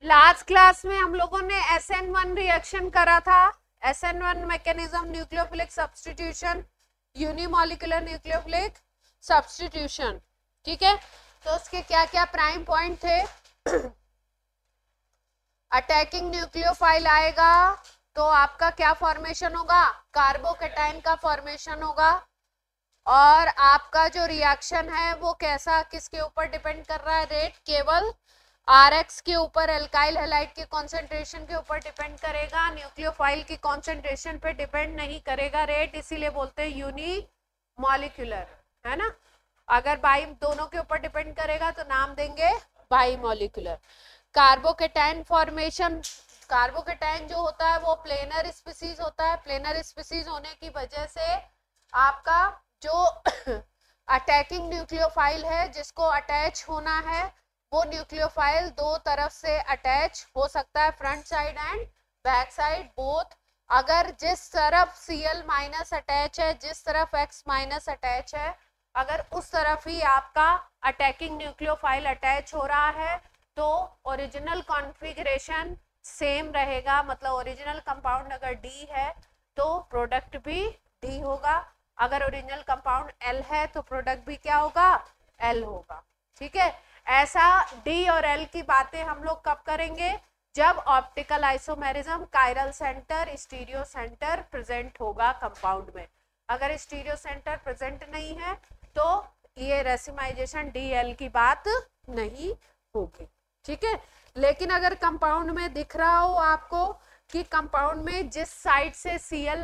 Last class में हम लोगों ने SN1 रिएक्शन करा था, SN1 mechanism nucleophilic substitution, unimolecular nucleophilic substitution, ठीक है। तो उसके क्या क्या प्राइम पॉइंट थे। अटैकिंग न्यूक्लियोफाइल आएगा तो आपका क्या फॉर्मेशन होगा, कार्बोकेटाइन का फॉर्मेशन होगा। और आपका जो रिएक्शन है वो कैसा, किसके ऊपर डिपेंड कर रहा है, रेट केवल Rx के ऊपर, एल्काइल हैलाइड के कॉन्सेंट्रेशन के ऊपर डिपेंड करेगा, न्यूक्लियोफाइल की कॉन्सेंट्रेशन पे डिपेंड नहीं करेगा रेट, इसीलिए बोलते हैं यूनिमॉलिक्यूलर, है ना। अगर बाई दोनों के ऊपर डिपेंड करेगा तो नाम देंगे बाईमॉलिक्यूलर। कार्बोकेटाइन फॉर्मेशन, कार्बोकेटाइन जो होता है वो प्लेनर स्पीसीज होता है, प्लेनर स्पीसीज होने की वजह से आपका जो अटैकिंग न्यूक्लियोफाइल है जिसको अटैच होना है वो न्यूक्लियोफाइल दो तरफ से अटैच हो सकता है, front side and back side both. अगर जिस तरफ Cl माइनस अटैच है, जिस तरफ X माइनस अटैच है, अगर उस तरफ ही आपका अटैकिंग न्यूक्लियोफाइल अटैच हो रहा है तो ओरिजिनल कॉन्फ़िगरेशन सेम रहेगा, मतलब ओरिजिनल कंपाउंड अगर D है तो प्रोडक्ट भी D होगा, अगर ओरिजिनल कंपाउंड L है तो प्रोडक्ट भी क्या होगा, L होगा, ठीक है। ऐसा D और L की बातें हम लोग कब करेंगे, जब optical isomerism, chiral centre, stereo centre present होगा कंपाउंड में। अगर स्टीरियो सेंटर प्रेजेंट नहीं है तो ये रेसिमाइजेशन DL की बात नहीं होगी, ठीक है। लेकिन अगर कंपाउंड में दिख रहा हो आपको कि कंपाउंड में जिस साइड से Cl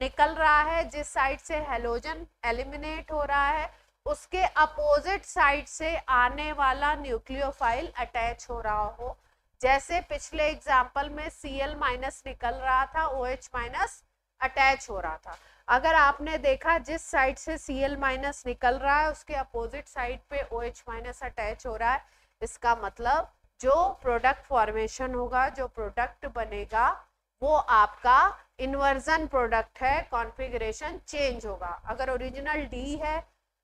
निकल रहा है, जिस साइड से हेलोजन एलिमिनेट हो रहा है, उसके अपोजिट साइड से आने वाला न्यूक्लियोफाइल अटैच हो रहा हो, जैसे पिछले एग्जाम्पल में Cl माइनस निकल रहा था, OH माइनस अटैच हो रहा था। अगर आपने देखा जिस साइड से Cl माइनस निकल रहा है उसके अपोजिट साइड पे OH माइनस अटैच हो रहा है, इसका मतलब जो प्रोडक्ट फॉर्मेशन होगा, जो प्रोडक्ट बनेगा वो आपका इन्वर्जन प्रोडक्ट है, कॉन्फ़िगरेशन चेंज होगा। अगर ओरिजिनल D है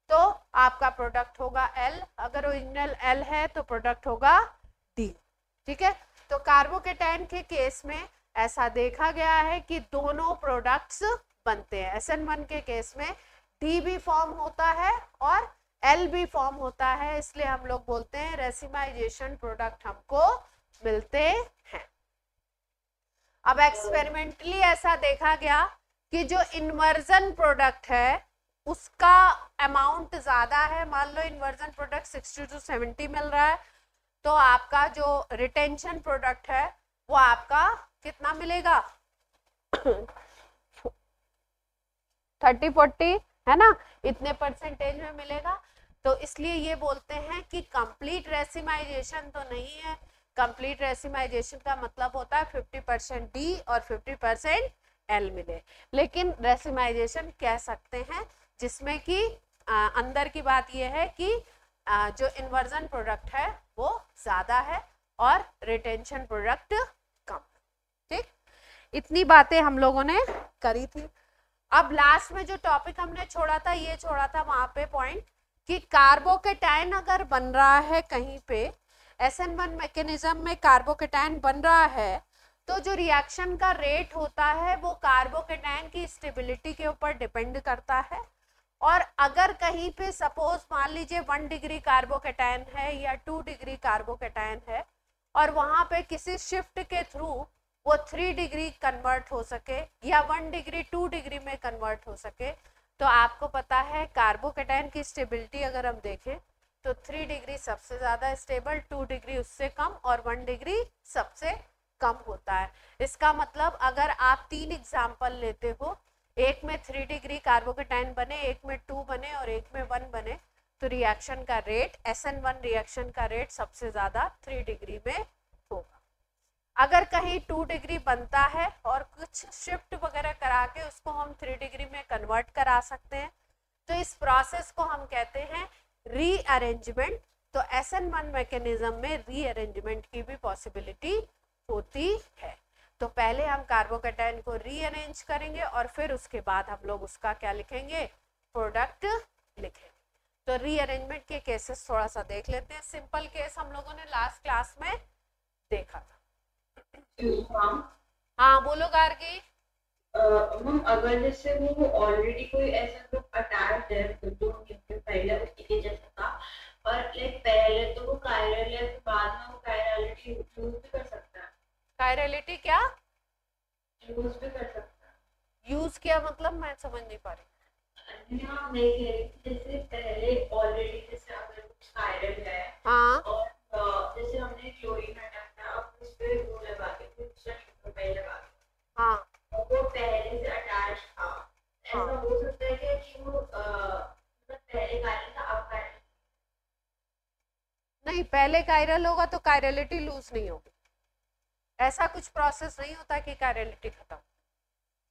तो आपका प्रोडक्ट होगा L, अगर ओरिजिनल L है तो प्रोडक्ट होगा D, ठीक है। तो कार्बोकेटाइन के केस में ऐसा देखा गया है कि दोनों प्रोडक्ट्स बनते हैं। SN1 के केस में D भी फॉर्म होता है और L भी फॉर्म होता है, इसलिए हम लोग बोलते हैं रेसिमाइजेशन प्रोडक्ट हमको मिलते हैं। अब एक्सपेरिमेंटली ऐसा देखा गया कि जो इन्वर्जन प्रोडक्ट है उसका अमाउंट ज्यादा है, मान लो इन्वर्जन प्रोडक्ट 60 to 70 मिल रहा है, तो आपका जो रिटेंशन प्रोडक्ट है वो आपका कितना मिलेगा 30-40, है ना, इतने परसेंटेज में मिलेगा। तो इसलिए ये बोलते हैं कि कंप्लीट रेसिमाइजेशन तो नहीं है, कंप्लीट रेसिमाइजेशन का मतलब होता है 50% D और 50% L मिले, लेकिन रेसिमाइजेशन कह सकते हैं जिसमें कि अंदर की बात यह है कि जो इन्वर्जन प्रोडक्ट है वो ज्यादा है और रिटेंशन प्रोडक्ट कम, ठीक। इतनी बातें हम लोगों ने करी थी। अब लास्ट में जो टॉपिक हमने छोड़ा था, ये छोड़ा था वहां पे पॉइंट कि कार्बोकेटाइन अगर बन रहा है कहीं पे, SN1 मैकेनिज्म में कार्बोकेटाइन बन रहा है तो जो रिएक्शन का रेट होता है वो कार्बोकेटाइन की स्टेबिलिटी के ऊपर डिपेंड करता है। और अगर कहीं पे सपोज मान लीजिए 1 डिग्री कार्बोकेटाइन है या 2 डिग्री कार्बोकेटाइन है और वहां पे किसी शिफ्ट के थ्रू वो 3 डिग्री कन्वर्ट हो सके या 1 डिग्री 2 डिग्री में कन्वर्ट हो सके, तो आपको पता है कार्बोकेटाइन की स्टेबिलिटी अगर हम देखें तो 3 डिग्री सबसे ज्यादा स्टेबल, 2 डिग्री उससे कम और 1 डिग्री सबसे कम होता है। इसका मतलब अगर आप 3 एग्जाम्पल लेते हो, एक में 3 डिग्री कार्बोकेटाइन बने, एक में 2 बने और एक में 1 बने, तो रिएक्शन का रेट, SN1 रिएक्शन का रेट सबसे ज्यादा 3 डिग्री में होगा। अगर कहीं 2 डिग्री बनता है और कुछ शिफ्ट वगैरह करा के उसको हम 3 डिग्री में कन्वर्ट करा सकते हैं, तो इस प्रोसेस को हम कहते हैं रीअरेंजमेंट। तो SN1 मैकेनिज्म में रीअरेंजमेंट की भी पॉसिबिलिटी होती है। तो पहले हम कार्बोकेटाइन को रीअरेंज करेंगे और फिर उसके बाद हम लोग उसका क्या लिखेंगे, प्रोडक्ट लिखेंगे। तो रीअरेंजमेंट के केसेस थोड़ा सा देख लेते हैं। सिंपल केस हम लोगों ने लास्ट क्लास में देखा था। हाँ हाँ बोलो गार्गी। मैम, अगर जैसे वो ऑलरेडी कोई ऐसा ग्रुप अटैच्ड है जो पहले उसके जैसा था, और लाइक पहले तो वो कायरल है, तो बाद में वो कायरलिटी यूज भी कर सकता है। कायरलिटी क्या यूज भी कर सकता है। यूज किया मतलब, मैं समझ नहीं पा रही। हाँ, मैं कह रही थी जैसे पहले ऑलरेडी जैसे अगर कुछ कायरल है, हाँ और जैसे हमने क्लोरीन हटाया था, अब उस पे वो लगा के फिर दूसरा शुगर पहले लगा के, हाँ और वो पहले से अटैच था। हाँ। ऐसा हो सकता है क्या कि वो मतलब पहले कायरल था, अब कायरल? नहीं, पहले कायरल होगा तो कायरलिटी लूज नहीं होगी, ऐसा कुछ प्रोसेस नहीं होता कि कायरलिटी खत्म।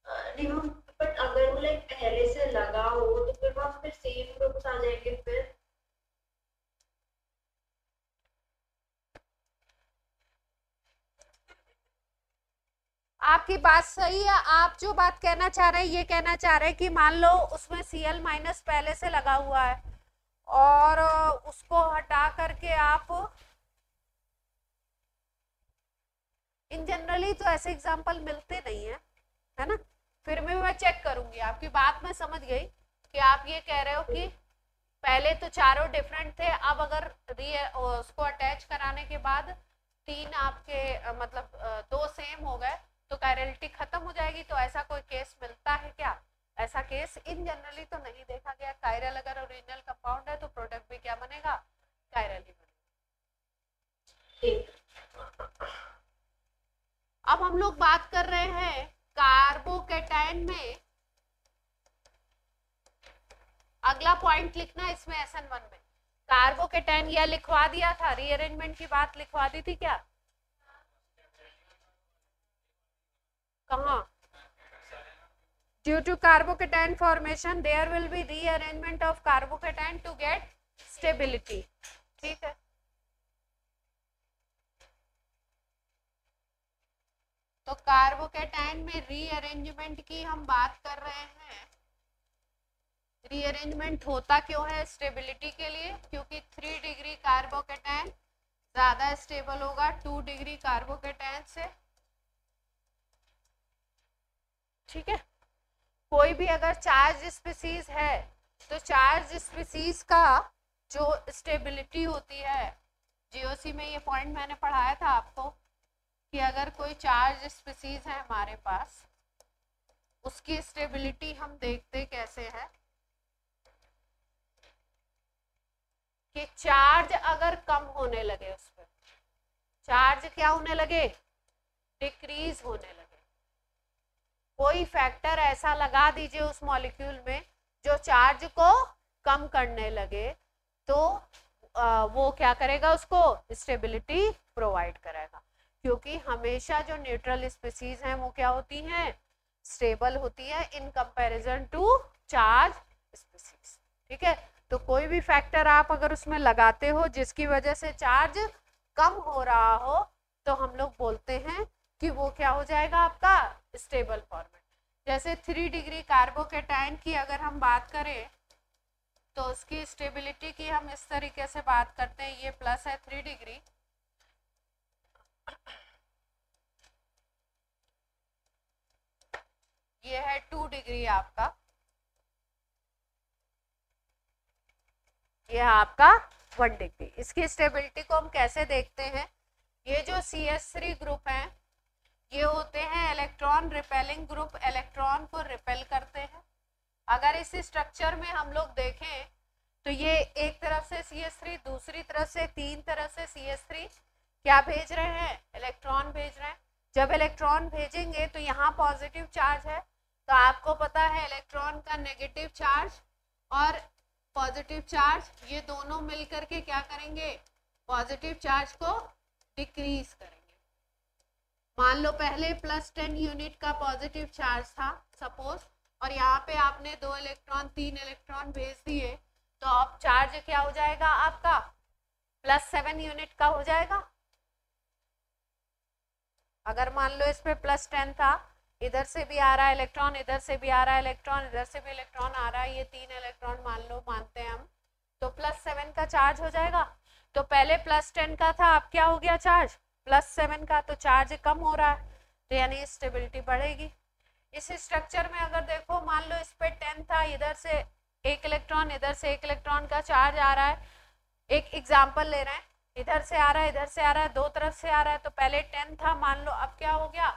नहीं मैम, बट अगर वो लाइक पहले से लगा हो तो फिर वहाँ फिर सेम ग्रुप्स आ जाएंगे फिर। आपकी बात सही है। आप जो बात कहना चाह रहे हैं, ये कहना चाह रहे हैं कि मान लो उसमें Cl माइनस पहले से लगा हुआ है और उसको हटा करके आप, इन जनरली तो ऐसे एग्जांपल मिलते नहीं है ना, फिर भी मैं चेक करूंगी। आपकी बात मैं समझ गई कि आप ये कह रहे हो कि पहले तो चारों डिफरेंट थे, अब अगर उसको अटैच कराने के बाद तीन आपके मतलब दो सेम हो गए तो कायरलिटी खत्म हो जाएगी। तो ऐसा कोई केस मिलता है क्या? ऐसा केस इन जनरली तो नहीं देखा गया। कायरल अगर ओरिजिनल कंपाउंड है तो प्रोडक्ट भी क्या बनेगा? कायरल ही बनेगा। अब हम लोग बात कर रहे हैं कार्बोकेटाइन में। अगला पॉइंट लिखना इसमें SN1 में कार्बोकेटाइन, या लिखवा दिया था, रीअरेंजमेंट की बात लिखवा दी थी क्या? कहाँ? Due to carbocation formation, there will be rearrangement of carbocation to get stability. ठीक है, तो कार्बोकेटाइन में रीअरेंजमेंट की हम बात कर रहे हैं। रीअरेंजमेंट होता क्यों है? स्टेबिलिटी के लिए, क्योंकि 3 डिग्री कार्बोकेटाइन ज्यादा स्टेबल होगा 2 डिग्री कार्बोकेटाइन से। ठीक है, कोई भी अगर चार्ज स्पीसीज है तो चार्ज स्पीसीज का जो स्टेबिलिटी होती है, जीओसी में ये पॉइंट मैंने पढ़ाया था आपको कि अगर कोई चार्ज स्पीसीज है हमारे पास, उसकी स्टेबिलिटी हम देखते कैसे है कि चार्ज अगर कम होने लगे, उस पर चार्ज क्या होने लगे? डिक्रीज होने लगे। कोई फैक्टर ऐसा लगा दीजिए उस मॉलिक्यूल में जो चार्ज को कम करने लगे, तो वो क्या करेगा? उसको स्टेबिलिटी प्रोवाइड करेगा, क्योंकि हमेशा जो न्यूट्रल स्पीसीज हैं वो क्या होती हैं? स्टेबल होती है in comparison to charge species. ठीक है, तो कोई भी फैक्टर आप अगर उसमें लगाते हो जिसकी वजह से चार्ज कम हो रहा हो, तो हम लोग बोलते हैं कि वो क्या हो जाएगा? आपका स्टेबल फॉर्मेट। जैसे 3 डिग्री कार्बोकेटाइन की अगर हम बात करें तो उसकी स्टेबिलिटी की हम इस तरीके से बात करते हैं, ये प्लस है 3 डिग्री, ये है 2 डिग्री आपका, ये है आपका 1 डिग्री। इसकी स्टेबिलिटी को हम कैसे देखते हैं? ये जो CH3 ग्रुप है ये होते हैं इलेक्ट्रॉन रिपेलिंग ग्रुप, इलेक्ट्रॉन को रिपेल करते हैं। अगर इस स्ट्रक्चर में हम लोग देखें तो ये एक तरफ से CH3, दूसरी तरफ से, तीन तरफ से CH3 क्या भेज रहे हैं? इलेक्ट्रॉन भेज रहे हैं। जब इलेक्ट्रॉन भेजेंगे तो यहाँ पॉजिटिव चार्ज है, तो आपको पता है इलेक्ट्रॉन का नेगेटिव चार्ज और पॉजिटिव चार्ज ये दोनों मिलकर के क्या करेंगे? पॉजिटिव चार्ज को डिक्रीज करेंगे। मान लो पहले +10 यूनिट का पॉजिटिव चार्ज था सपोज, और यहाँ पे आपने 2 इलेक्ट्रॉन 3 इलेक्ट्रॉन भेज दिए, तो अब चार्ज क्या हो जाएगा? आपका +7 यूनिट का हो जाएगा। अगर मान लो इस पे +10 था, इधर से भी आ रहा है इलेक्ट्रॉन, इधर से भी आ रहा है इलेक्ट्रॉन, इधर से भी इलेक्ट्रॉन आ रहा है, ये 3 इलेक्ट्रॉन मान लो मानते हैं हम, तो +7 का चार्ज हो जाएगा। तो पहले +10 का था, अब क्या हो गया चार्ज? +7 का, तो चार्ज कम हो रहा है, तो यानी स्टेबिलिटी बढ़ेगी। इस स्ट्रक्चर में अगर देखो, मान लो इस पे 10 था, इधर से 1 इलेक्ट्रॉन, इधर से 1 इलेक्ट्रॉन का चार्ज आ रहा है। एक एग्जांपल ले रहे हैं, इधर से आ रहा है, इधर से आ रहा है, दो तरफ से आ रहा है। तो पहले 10 था, मान लो, अब क्या हो गया,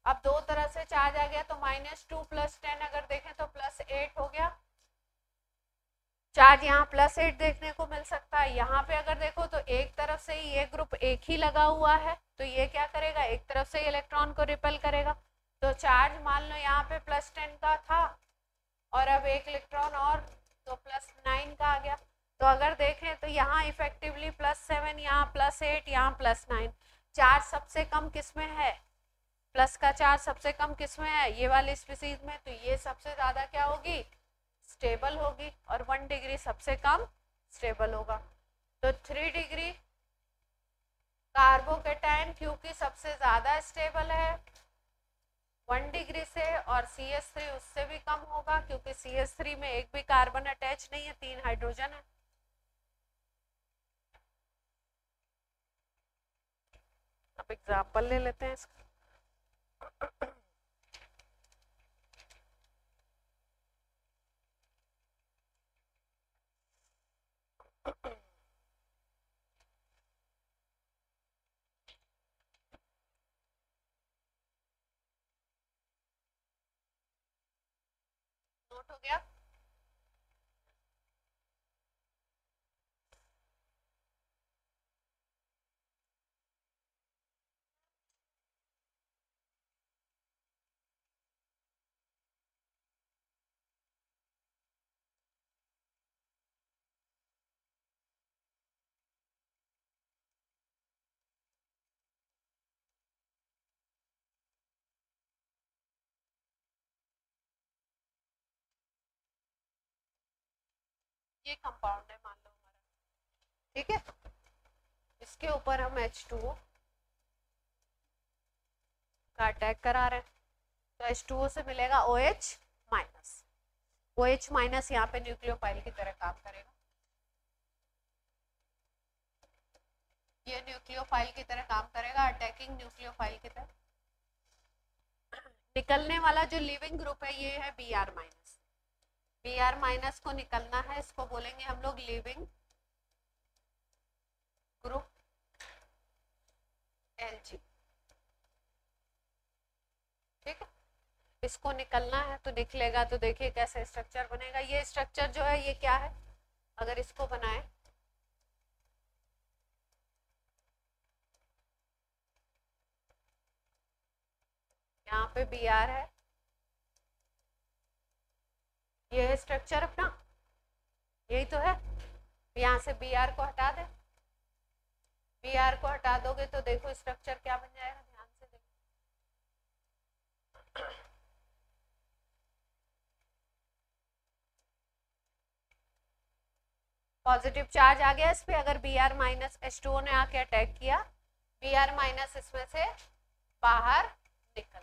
अब दो तरफ से चार्ज आ गया, तो -2 + 10 अगर देखें तो +8 हो गया। चार्ज यहाँ +8 देखने को मिल सकता है। यहाँ पे अगर देखो तो एक तरफ से ही ये ग्रुप एक ही लगा हुआ है, तो ये क्या करेगा, एक तरफ से इलेक्ट्रॉन को रिपेल करेगा। तो चार्ज मान लो यहाँ पे +10 का था, और अब 1 इलेक्ट्रॉन और, तो +9 का आ गया। तो अगर देखें तो यहाँ इफेक्टिवली +7, यहाँ +8, यहाँ +9। चार्ज सबसे कम किस में है, प्लस का चार्ज सबसे कम किस में है, ये वाली स्पीसीज में। तो ये सबसे ज्यादा क्या होगी, स्टेबल होगी, और 1 डिग्री सबसे कम स्टेबल होगा। तो 3 डिग्री कार्बोकेटाइन क्योंकि सबसे ज्यादा स्टेबल है 1 डिग्री से, और CH3 उससे भी कम होगा क्योंकि CH3 में एक भी कार्बन अटैच नहीं है, 3 हाइड्रोजन है। अब एग्जाम्पल ले लेते हैं इसका। नोट हो गया। ये कंपाउंड है मान लो हमारा, ठीक है। इसके ऊपर हम H2O का अटैक करा रहे हैं, तो H2O से मिलेगा OH-। OH- यहाँ पे न्यूक्लियोफाइल की तरह काम करेगा, ये न्यूक्लियोफाइल की तरह काम करेगा, अटैकिंग न्यूक्लियोफाइल की तरह। निकलने वाला जो लिविंग ग्रुप है ये है Br-। Br- को निकलना है, इसको बोलेंगे हम लोग लिविंग ग्रुप Lg, ठीक है। इसको निकलना है तो निकलेगा, तो देखिए कैसे स्ट्रक्चर बनेगा। ये स्ट्रक्चर जो है ये क्या है, अगर इसको बनाए, यहाँ पे Br है, ये है स्ट्रक्चर अपना, यही तो है। यहाँ से Br को हटा दे, Br को हटा दोगे तो देखो स्ट्रक्चर क्या बन जाएगा, ध्यान से देखो। पॉजिटिव चार्ज आ गया इस पे, अगर Br- H2O ने आके अटैक किया, Br- इसमें से बाहर निकल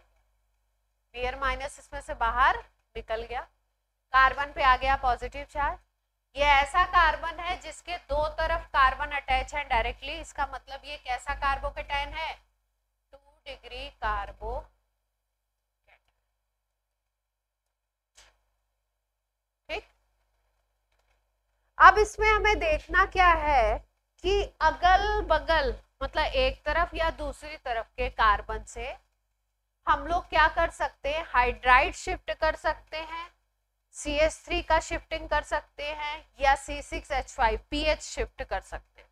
गया, Br- इसमें से बाहर निकल गया। कार्बन पे आ गया पॉजिटिव चार्ज। ये ऐसा कार्बन है जिसके दो तरफ कार्बन अटैच है डायरेक्टली, इसका मतलब ये कैसा कार्बोकेटाइन है, 2 डिग्री कार्बो। ठीक, अब इसमें हमें देखना क्या है कि अगल बगल मतलब एक तरफ या दूसरी तरफ के कार्बन से हम लोग क्या कर सकते हैं, हाइड्राइड शिफ्ट कर सकते हैं, CH3 का शिफ्टिंग कर सकते हैं, या C6H5 पीएच शिफ्ट कर सकते हैं।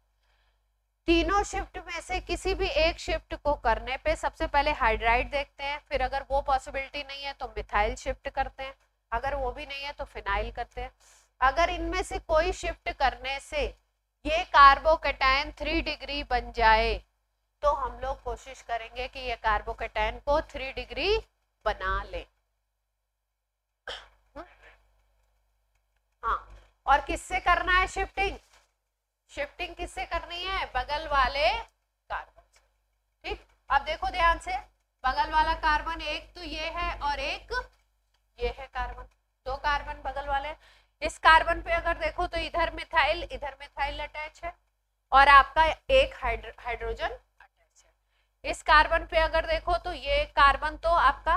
तीनों शिफ्ट में से किसी भी एक शिफ्ट को करने पे सबसे पहले हाइड्राइड देखते हैं, फिर अगर वो पॉसिबिलिटी नहीं है तो मिथाइल शिफ्ट करते हैं, अगर वो भी नहीं है तो फिनाइल करते हैं। अगर इनमें से कोई शिफ्ट करने से ये कार्बोकेटाइन 3 डिग्री बन जाए तो हम लोग कोशिश करेंगे कि ये कार्बोकेटाइन को 3 डिग्री बना ले। हाँ, और किससे करना है शिफ्टिंग, शिफ्टिंग किससे करनी है, बगल वाले कार्बन से। ठीक, अब देखो ध्यान से, बगल वाला कार्बन एक तो ये है और एक ये है कार्बन, दो कार्बन बगल वाले। इस कार्बन पे अगर देखो तो इधर मिथाइल अटैच है और आपका एक हाइड्रोजन अटैच है। इस कार्बन पे अगर देखो तो ये कार्बन तो आपका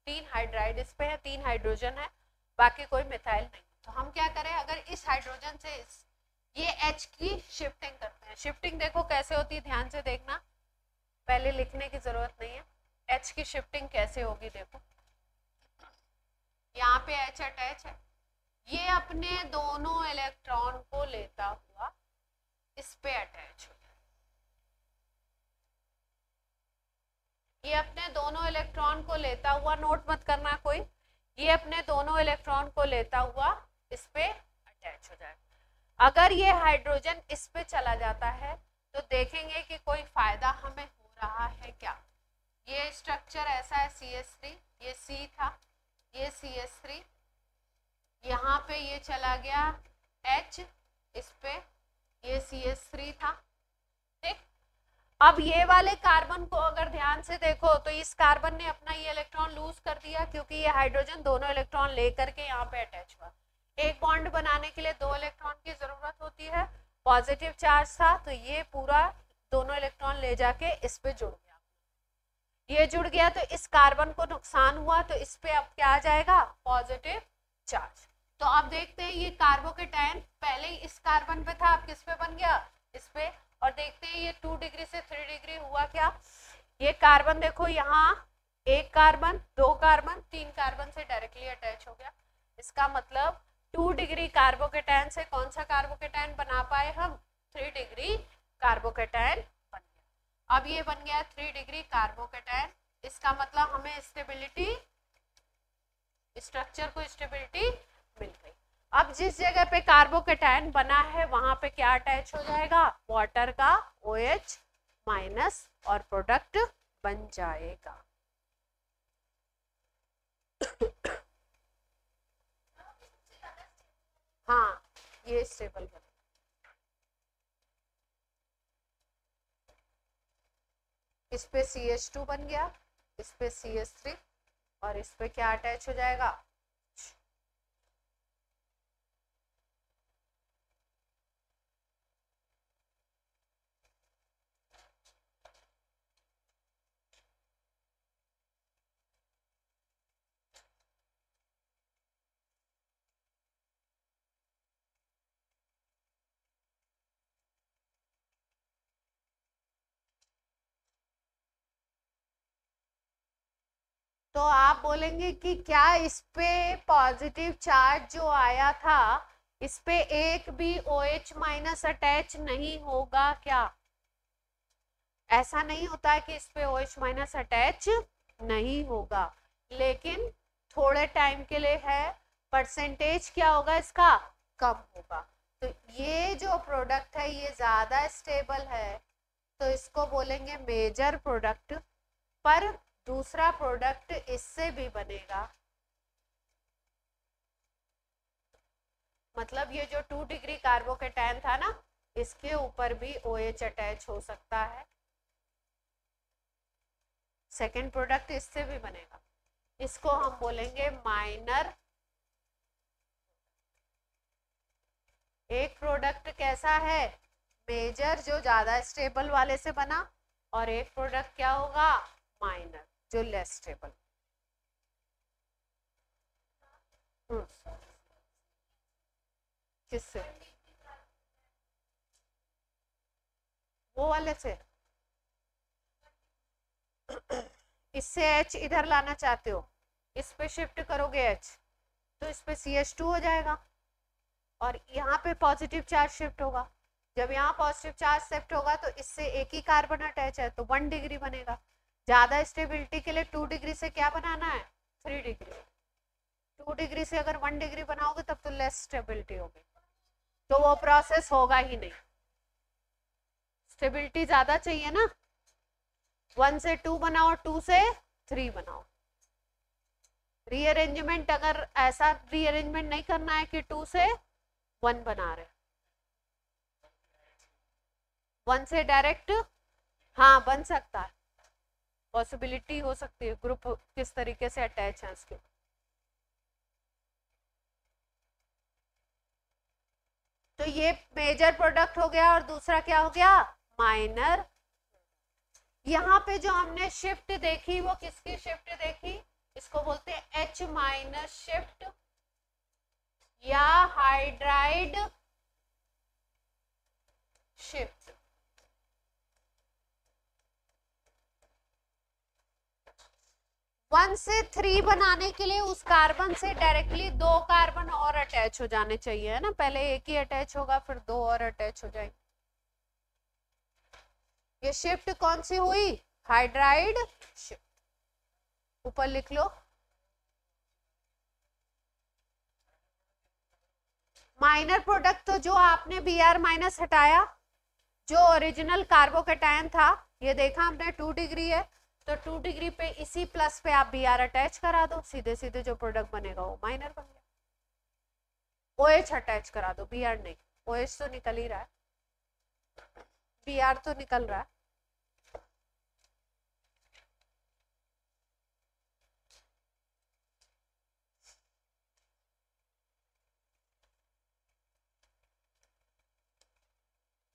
3 हाइड्राइड इस पे है, 3 हाइड्रोजन है, बाकी कोई मिथाइल नहीं। तो हम क्या करें, अगर इस हाइड्रोजन से ये H की शिफ्टिंग करते हैं। शिफ्टिंग देखो कैसे होती है, ध्यान से देखना, पहले लिखने की जरूरत नहीं है। H की शिफ्टिंग कैसे होगी देखो, यहाँ पे H अटैच है, ये अपने दोनों इलेक्ट्रॉन को लेता हुआ इस पे अटैच हो, ये अपने दोनों इलेक्ट्रॉन को लेता हुआ, नोट मत करना कोई, ये अपने दोनों इलेक्ट्रॉन को लेता हुआ इस पे अटैच हो जाएगा। अगर ये हाइड्रोजन इस पे चला जाता है तो देखेंगे कि कोई फायदा हमें हो रहा है क्या। ये स्ट्रक्चर ऐसा है CH3, ये C था, ये CH3, यहाँ पे ये चला गया H, इस पे ये CH3 था, ठीक। अब ये वाले कार्बन को अगर ध्यान से देखो तो इस कार्बन ने अपना ये इलेक्ट्रॉन लूज कर दिया, क्योंकि ये हाइड्रोजन दोनों इलेक्ट्रॉन लेकर के यहाँ पे अटैच हुआ। एक बॉन्ड बनाने के लिए 2 इलेक्ट्रॉन की जरूरत होती है, पॉजिटिव चार्ज था तो ये पूरा दोनों इलेक्ट्रॉन ले जाके इस पे जुड़ गया, ये जुड़ गया तो इस कार्बन को नुकसान हुआ, तो इस पे अब क्या आ जाएगा, पॉजिटिव चार्ज। तो अब देखते हैं ये कार्बोकेटायन पहले ही इस कार्बन पे था, अब किस पे बन गया, इस पे। और देखते हैं ये 2 डिग्री से 3 डिग्री हुआ क्या। ये कार्बन देखो, यहाँ 1 कार्बन, 2 कार्बन, 3 कार्बन से डायरेक्टली अटैच हो गया। इसका मतलब 2 डिग्री कार्बोकेटायन से कौन सा कार्बोकेटायन बना पाए हम, 3 डिग्री कार्बोकेटायन बन गया। अब ये बन गया 3 डिग्री कार्बोकेटायन, इसका मतलब हमें स्टेबिलिटी, स्ट्रक्चर को स्टेबिलिटी मिल गई। अब जिस जगह पे कार्बोकेटायन बना है वहां पे क्या अटैच हो जाएगा, वाटर का OH माइनस, और प्रोडक्ट बन जाएगा। हाँ, ये स्टेबल बन, इस पे CH2 बन गया, इस पे CH3, और इस पे क्या अटैच हो जाएगा, तो आप बोलेंगे कि क्या इस पे पॉजिटिव चार्ज जो आया था इस पे एक भी OH माइनस अटैच नहीं होगा क्या? ऐसा नहीं होता है कि इस पे OH माइनस अटैच नहीं होगा, लेकिन थोड़े टाइम के लिए है, परसेंटेज क्या होगा इसका, कम होगा। तो ये जो प्रोडक्ट है ये ज्यादा स्टेबल है, तो इसको बोलेंगे मेजर प्रोडक्ट। पर दूसरा प्रोडक्ट इससे भी बनेगा, मतलब ये जो 2 डिग्री कार्बोकेटायन था ना, इसके ऊपर भी OH अटैच हो सकता है। सेकेंड प्रोडक्ट इससे भी बनेगा, इसको हम बोलेंगे माइनर। एक प्रोडक्ट कैसा है, मेजर, जो ज्यादा स्टेबल वाले से बना, और एक प्रोडक्ट क्या होगा, माइनर, जो लेस स्टेबल। किससे, वो वाले से, इससे H इधर लाना चाहते हो, इस पे शिफ्ट करोगे H तो इस पे CH2 हो जाएगा, और यहाँ पे पॉजिटिव चार्ज शिफ्ट होगा। जब यहाँ पॉजिटिव चार्ज शिफ्ट होगा तो इससे एक ही कार्बन अटैच है, तो 1 डिग्री बनेगा। ज्यादा स्टेबिलिटी के लिए 2 डिग्री से क्या बनाना है, 3 डिग्री। 2 डिग्री से अगर 1 डिग्री बनाओगे तब तो लेस स्टेबिलिटी होगी, तो वो प्रोसेस होगा ही नहीं। स्टेबिलिटी ज्यादा चाहिए ना, 1 से 2 बनाओ, 2 से 3 बनाओ। रीअरेंजमेंट अगर ऐसा रीअरेंजमेंट नहीं करना है कि 2 से 1 बना रहे, 1 से डायरेक्ट, हाँ बन सकता है, पॉसिबिलिटी हो सकती है, ग्रुप किस तरीके से अटैच है इसके। तो ये मेजर प्रोडक्ट हो गया, और दूसरा क्या हो गया, माइनर। यहाँ पे जो हमने शिफ्ट देखी वो किसकी शिफ्ट देखी, इसको बोलते हैं H माइनस शिफ्ट या हाइड्राइड शिफ्ट। वन से 3 बनाने के लिए उस कार्बन से डायरेक्टली 2 कार्बन और अटैच हो जाने चाहिए, है ना, पहले एक ही अटैच होगा फिर 2 और अटैच हो जाएंगे। ये शिफ्ट कौन सी हुई, हाइड्राइड शिफ्ट। ऊपर लिख लो, माइनर प्रोडक्ट तो जो आपने Br माइनस हटाया, जो ओरिजिनल कार्बोकैटायन था, ये देखा हमने 2 डिग्री है, तो 2 डिग्री पे इसी प्लस पे आप Br अटैच करा दो, सीधे सीधे जो प्रोडक्ट बनेगा वो माइनर बन गया। OH अटैच करा दो, Br नहीं, OH तो निकल ही रहा है, Br तो निकल रहा है।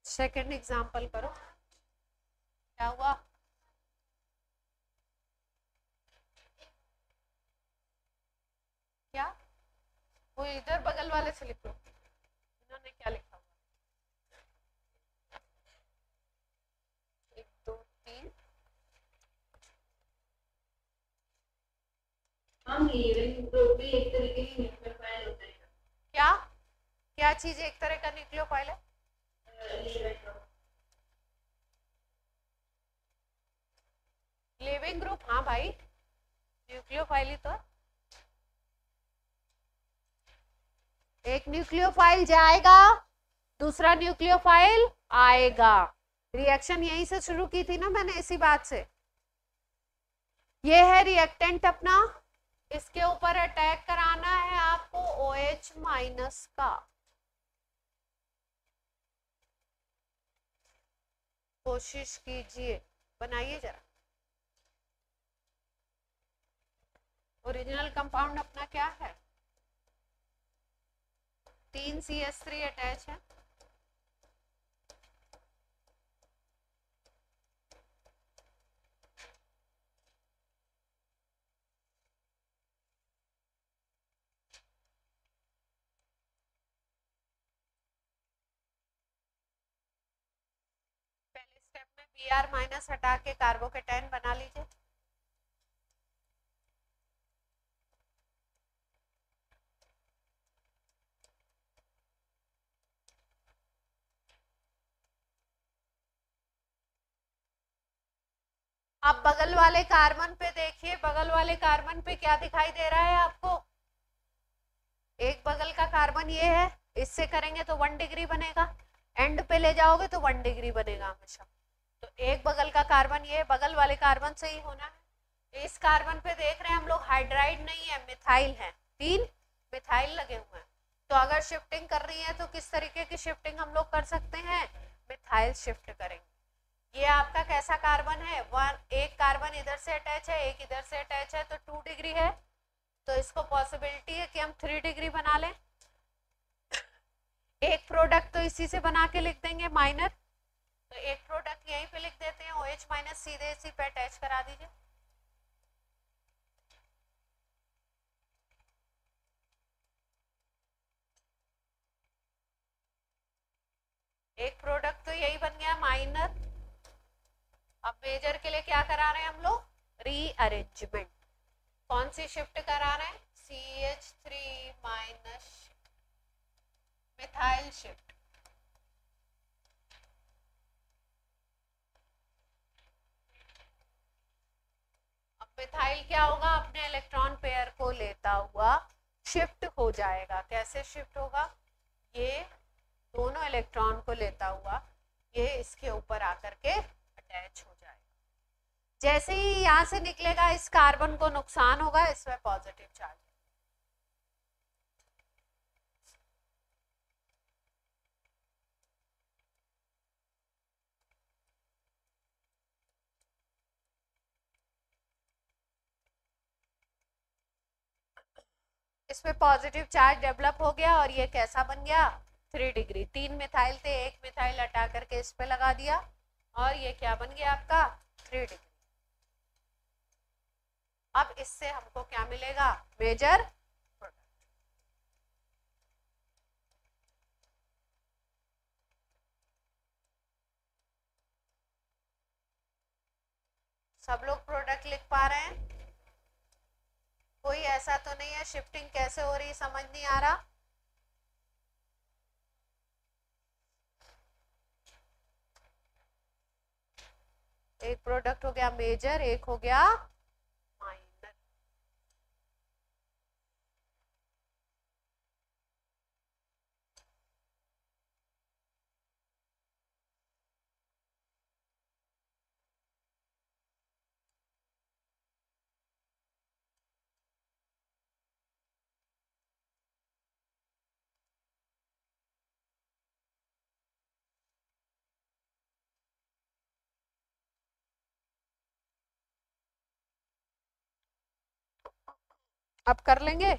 सेकेंड एग्जाम्पल करो, क्या हुआ, क्या वो इधर बगल वाले से लिख लो, इन्होंने क्या लिखा हुआ, 1 2 3। हम लीविंग ग्रुप भी एक तरीके की न्यूक्लियोफाइल होता है। क्या क्या चीज एक तरह का न्यूक्लियोफाइल है, लिविंग ग्रुप, हाँ भाई न्यूक्लियोफाइल ही तो है। एक न्यूक्लियोफाइल जाएगा, दूसरा न्यूक्लियोफाइल आएगा। रिएक्शन यहीं से शुरू की थी ना मैंने, इसी बात से। ये है रिएक्टेंट अपना, इसके ऊपर अटैक कराना है आपको OH माइनस का। कोशिश कीजिए, बनाइए जरा। ओरिजिनल कंपाउंड अपना क्या है, 3 CH3 अटैच है, पहले स्टेप में Br माइनस हटा के कार्बोकैटायन बना लीजिए। अब बगल वाले कार्बन पे देखिए, बगल वाले कार्बन पे क्या दिखाई दे रहा है आपको, एक बगल का कार्बन ये है, इससे करेंगे तो 1 डिग्री बनेगा, एंड पे ले जाओगे तो 1 डिग्री बनेगा हमेशा। तो एक बगल का कार्बन ये बगल वाले कार्बन से ही होना है। इस कार्बन पे देख रहे हैं हम लोग हाइड्राइड नहीं है, मिथाइल है, 3 मिथाइल लगे हुए हैं। तो अगर शिफ्टिंग कर रही है तो किस तरीके की शिफ्टिंग हम लोग कर सकते हैं, मिथाइल शिफ्ट करेंगे। ये आपका कैसा कार्बन है, एक कार्बन इधर से अटैच है, एक इधर से अटैच है, तो 2 डिग्री है, तो इसको पॉसिबिलिटी है कि हम 3 डिग्री बना लें। एक प्रोडक्ट तो इसी से बना के लिख देंगे माइनर, तो एक प्रोडक्ट यहीं पे लिख देते हैं OH माइनस, सीधे इसी पे अटैच करा दीजिए। एक प्रोडक्ट तो यही बन गया माइनर। अब मेजर के लिए क्या करा रहे हैं हम लोग, रीअरेंजमेंट। कौन सी शिफ्ट करा रहे हैं, CH3 माइनस मिथाइल शिफ्ट। अब मिथाइल क्या होगा, अपने इलेक्ट्रॉन पेयर को लेता हुआ शिफ्ट हो जाएगा। कैसे शिफ्ट होगा, ये दोनों इलेक्ट्रॉन को लेता हुआ ये इसके ऊपर आकर के अटैच हो जाएगा। जैसे ही यहाँ से निकलेगा इस कार्बन को नुकसान होगा, इसमें पॉजिटिव चार्ज। इसमें पॉजिटिव चार्ज डेवलप हो गया और ये कैसा बन गया, 3 डिग्री। 3 मिथाइल थे, एक मिथाइल हटा करके इस पे लगा दिया और ये क्या बन गया आपका 3 डिग्री। अब इससे हमको क्या मिलेगा, मेजर प्रोडक्ट। सब लोग प्रोडक्ट लिख पा रहे हैं? कोई ऐसा तो नहीं है शिफ्टिंग कैसे हो रही समझ नहीं आ रहा? एक प्रोडक्ट हो गया मेजर, एक हो गया माइनर। अब कर लेंगे।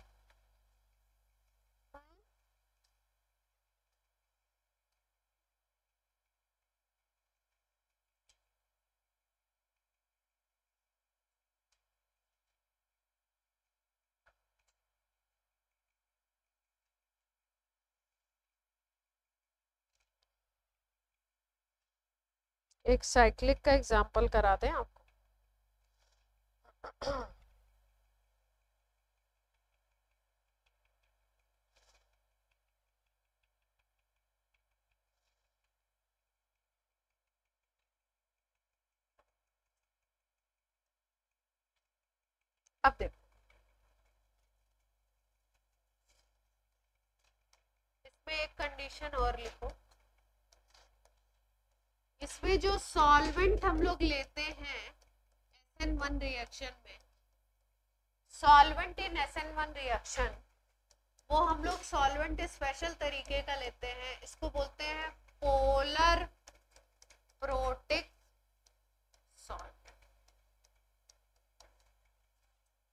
एक साइक्लिक का एग्जांपल करा दें आपको। अब देखो, इसमें एक कंडीशन और लिखो। इसमें जो सॉल्वेंट हम लोग लेते हैं SN1 रिएक्शन में, सॉल्वेंट इन SN1 रिएक्शन, वो हम लोग सॉल्वेंट स्पेशल तरीके का लेते हैं। इसको बोलते हैं पोलर प्रोटिक सॉल्ट।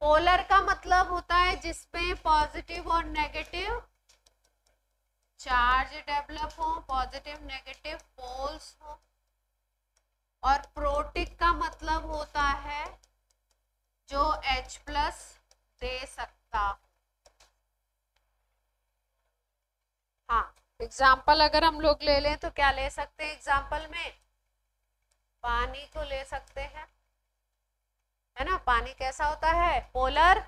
पोलर का मतलब होता है जिसमें पॉजिटिव और नेगेटिव चार्ज डेवलप हो, पॉजिटिव नेगेटिव पोल्स हो। और प्रोटिक का मतलब होता है जो H प्लस दे सकता। हाँ, एग्जाम्पल अगर हम लोग ले लें तो क्या ले सकते हैं एग्जाम्पल में? पानी को ले सकते हैं, है ना। पानी कैसा होता है, पोलर।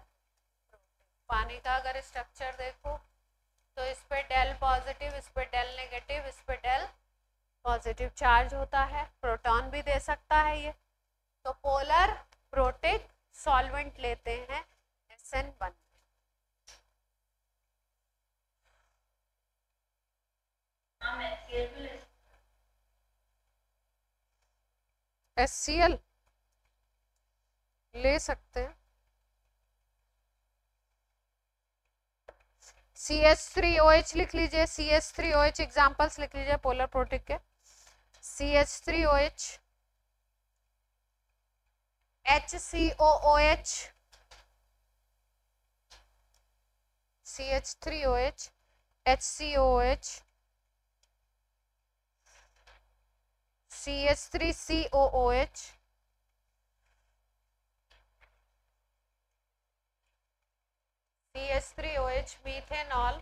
पानी का अगर स्ट्रक्चर देखो तो इस पे डेल पॉजिटिव, इस पे डेल नेगेटिव, इस पे डेल पॉजिटिव चार्ज होता है। प्रोटॉन भी दे सकता है ये। तो पोलर प्रोटिक सॉल्वेंट लेते हैं SN1। HCl ले सकते हैं। CH3OH लिख लीजिए, CH3OH एग्जांपल्स लिख लीजिए पोलर प्रोटिक के। CH3OH, HCOOH, CH3OH, HCOOH, CH3COOH, CH3OH methanol,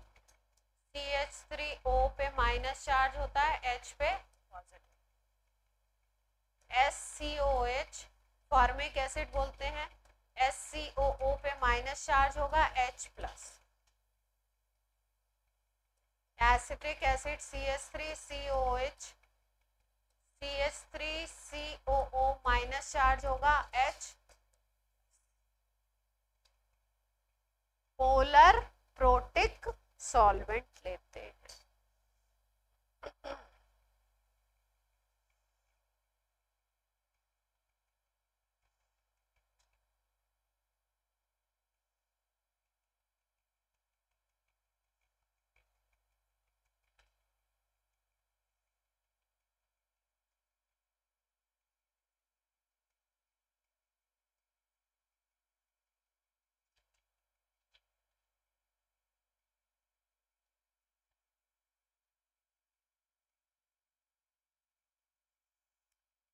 CH3O पे माइनस चार्ज होता है, H पे पॉजिटिव। SCOH फॉर्मिक एसिड बोलते हैं, SCOO पे माइनस चार्ज होगा, H plus. Acetic acid CH3COOH, CH3COO minus charge होगा, H। पोलर प्रोटिक सॉल्वेंट लेते हैं।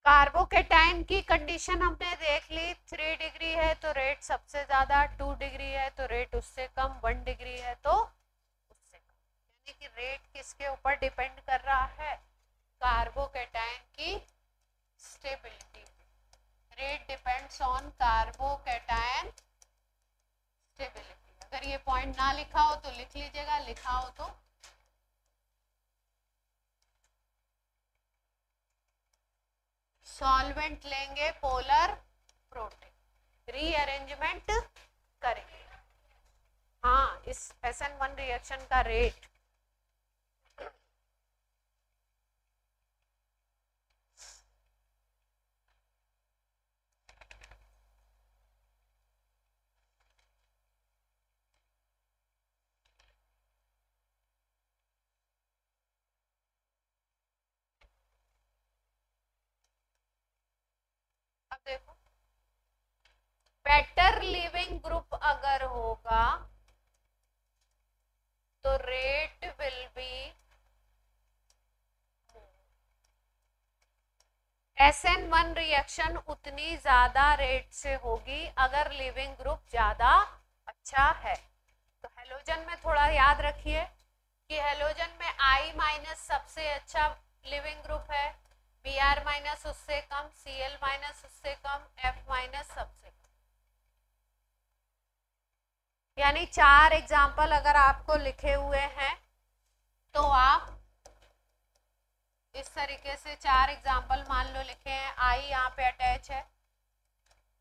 कार्बोकेटाइन की कंडीशन हमने देख ली, 3 डिग्री है तो रेट सबसे ज्यादा, 2 डिग्री है तो रेट उससे कम, 1 डिग्री है तो उससे कम। यानी कि रेट किसके ऊपर डिपेंड कर रहा है? कार्बोकेटाइन की stability. Rate depends on carbocation stability. अगर ये पॉइंट ना लिखा हो तो लिख लीजिएगा, लिखा हो तो सॉल्वेंट लेंगे, पोलर प्रोटीन, रीअरेंजमेंट करेंगे। हाँ, इस SN1 रिएक्शन का रेट अब देखो, बेटर लिविंग ग्रुप अगर होगा तो rate will be SN1 reaction उतनी ज्यादा रेट से होगी अगर लिविंग ग्रुप ज्यादा अच्छा है। तो हेलोजन में थोड़ा याद रखिए कि हेलोजन में I माइनस सबसे अच्छा लिविंग ग्रुप है, Br माइनस उससे कम, Cl माइनस उससे कम, F माइनस सबसे कम। यानी 4 एग्जाम्पल अगर आपको लिखे हुए हैं तो आप इस तरीके से 4 एग्जाम्पल मान लो लिखे हैं। I यहाँ पे अटैच है,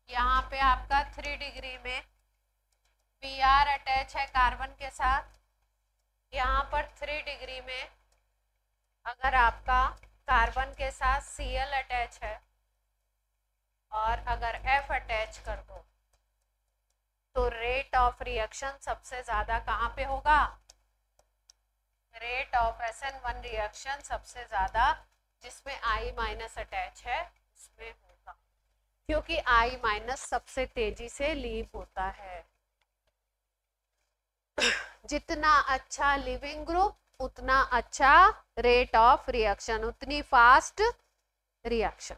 यहाँ पे आपका 3 डिग्री में Br अटैच है कार्बन के साथ, यहाँ पर 3 डिग्री में अगर आपका कार्बन के साथ Cl अटैच है और अगर F अटैच कर दो तो रेट ऑफ रिएक्शन सबसे ज्यादा कहाँ पे होगा? रेट ऑफ SN1 रिएक्शन सबसे ज्यादा जिसमें I माइनस अटैच है उसमें होगा, क्योंकि I माइनस सबसे तेजी से लीव होता है। जितना अच्छा लिविंग ग्रुप उतना अच्छा रेट ऑफ रिएक्शन, उतनी फास्ट रिएक्शन।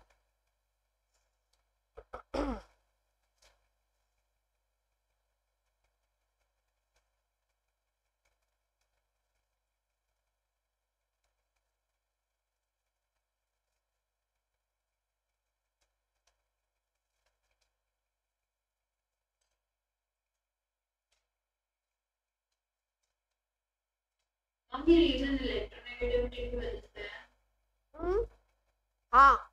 हम ये रीजन इलेक्ट्रोनेगेटिविटी की वजह से है। हाँ,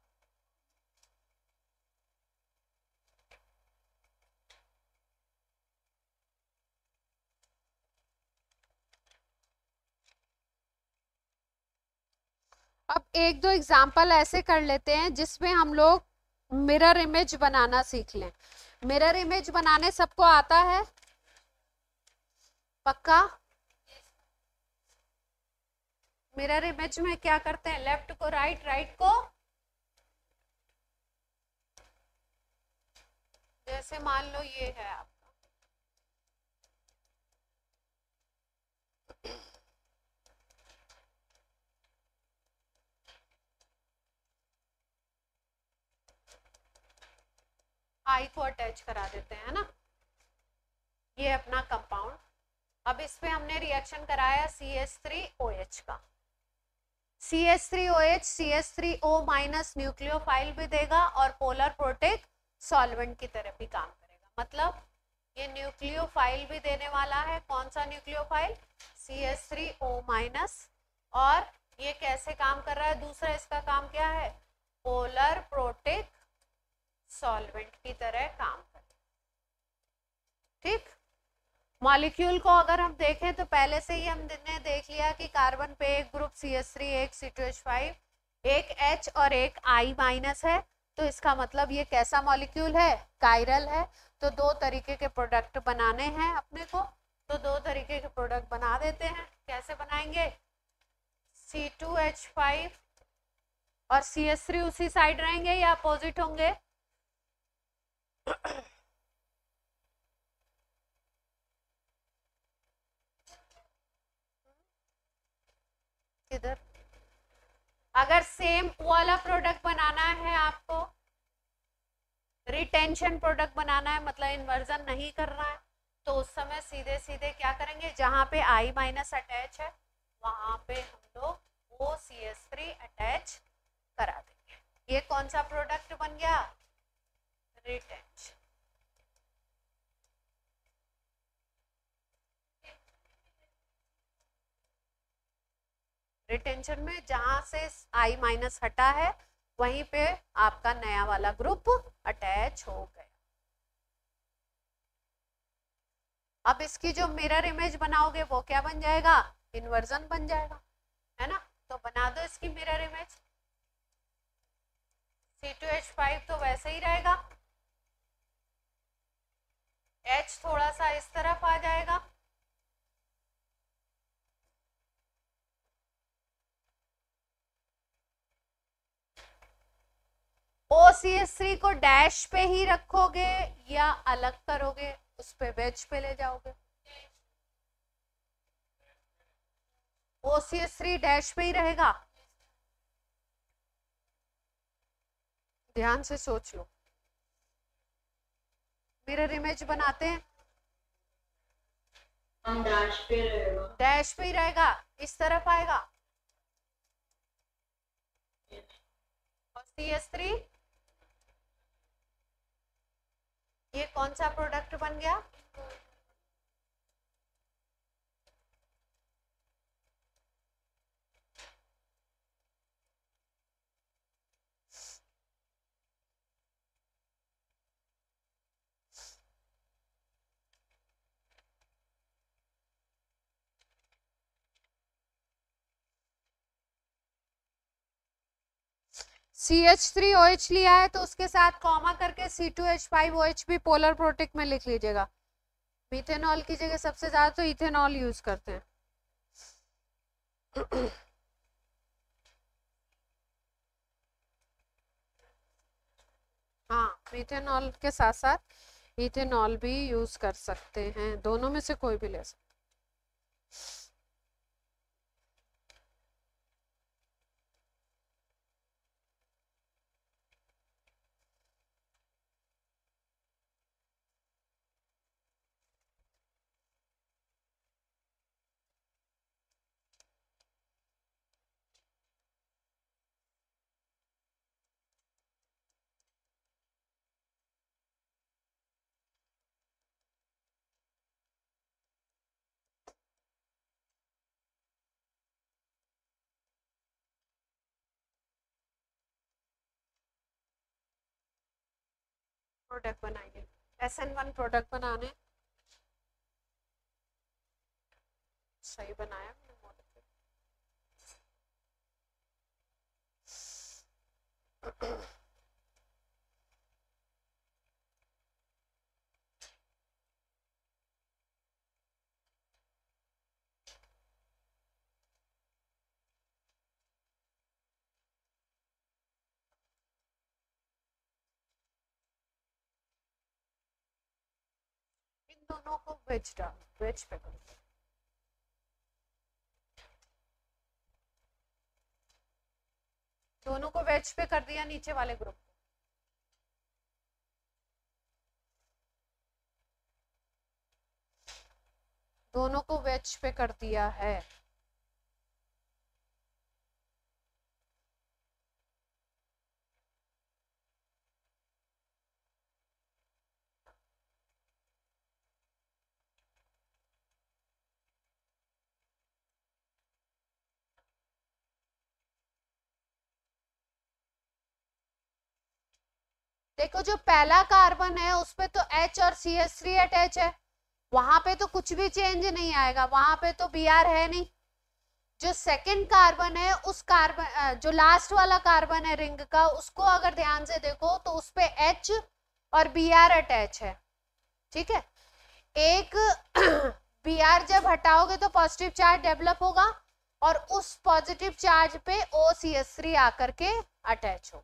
अब एक दो एग्जाम्पल ऐसे कर लेते हैं जिसमें हम लोग मिरर इमेज बनाना सीख लें। मिरर इमेज बनाने सबको आता है? पक्का? मिरर इमेज में क्या करते हैं? लेफ्ट को राइट, राइट को, जैसे मान लो ये है आपका, I को अटैच करा देते हैं ना, ये अपना कंपाउंड। अब इस पे हमने रिएक्शन कराया CH3OH का। CH3OH CH3O माइनस न्यूक्लियोफाइल भी देगा और पोलर प्रोटेक सॉल्वेंट की तरह भी काम करेगा। मतलब ये न्यूक्लियोफाइल भी देने वाला है। कौन सा न्यूक्लियोफाइल? CH3O minus. और ये कैसे काम कर रहा है? दूसरा इसका काम क्या है? पोलर प्रोटेक सॉल्वेंट की तरह काम करेगा। ठीक, मॉलिक्यूल को अगर हम देखें तो पहले से ही हमने देख लिया कि कार्बन पे एक ग्रुप CH3, एक C2H5, एक H और एक I माइनस है। तो इसका मतलब ये कैसा मॉलिक्यूल है? कायरल है। तो दो तरीके के प्रोडक्ट बनाने हैं अपने को, तो दो तरीके के प्रोडक्ट बना देते हैं। कैसे बनाएंगे? C2H5 और CH3 उसी साइड रहेंगे या अपोजिट होंगे? किधर? अगर सेम वाला प्रोडक्ट बनाना है आपको, रिटेंशन प्रोडक्ट बनाना है, मतलब इन्वर्जन नहीं करना है, तो उस समय सीधे सीधे क्या करेंगे, जहां पे I माइनस अटैच है वहां पे हम लोग OCH3 अटैच करा देंगे। ये कौन सा प्रोडक्ट बन गया, रिटेंशन। रिटेंशन में जहां से I माइनस हटा है वहीं पे आपका नया वाला ग्रुप अटैच हो गया। अब इसकी जो मिरर इमेज बनाओगे वो क्या बन जाएगा, इन्वर्जन बन जाएगा, है ना। तो बना दो इसकी मिरर इमेज। C2H5 तो वैसे ही रहेगा, H थोड़ा सा इस तरफ आ जाएगा, OCH3 को डैश पे ही रखोगे या अलग करोगे, उस पे वेज पे ले जाओगे। OCH3 डैश पे ही रहेगा, ध्यान से सोच लो। मिरर इमेज बनाते हैं, हम डैश पे रहेगा, डैश पे ही रहेगा, इस तरफ आएगा। और CH3 ये कौन सा प्रोडक्ट बन गया, CH3OH लिया है तो उसके साथ कॉमा करके C2H5OH भी पोलर प्रोटिक में लिख लीजिएगा। मीथेनॉल की जगह सबसे ज्यादा तो इथेनॉल यूज करते हैं। हाँ, मीथेनॉल के साथ साथ इथेनॉल भी यूज कर सकते हैं, दोनों में से कोई भी ले सकते। प्रोडक्ट बनाएंगे, SN1 प्रोडक्ट बनाने, सही बनाया मैंने मॉलिक्यूल। दोनों को वेज डाल, वेज पे करो, दोनों को वेज पे कर दिया नीचे वाले ग्रुप को। दोनों को वेज पे कर दिया है। देखो जो पहला कार्बन है उस पे तो H और CH3 अटैच है, वहां पे तो कुछ भी चेंज नहीं आएगा, वहां पे तो Br है नहीं। जो सेकंड कार्बन है उस कार्बन, जो लास्ट वाला कार्बन है रिंग का, उसको अगर ध्यान से देखो तो उस पे H और Br अटैच है, ठीक है। एक Br जब हटाओगे तो पॉजिटिव चार्ज डेवलप होगा और उस पॉजिटिव चार्ज पे OCH3 आकर के अटैच होगा।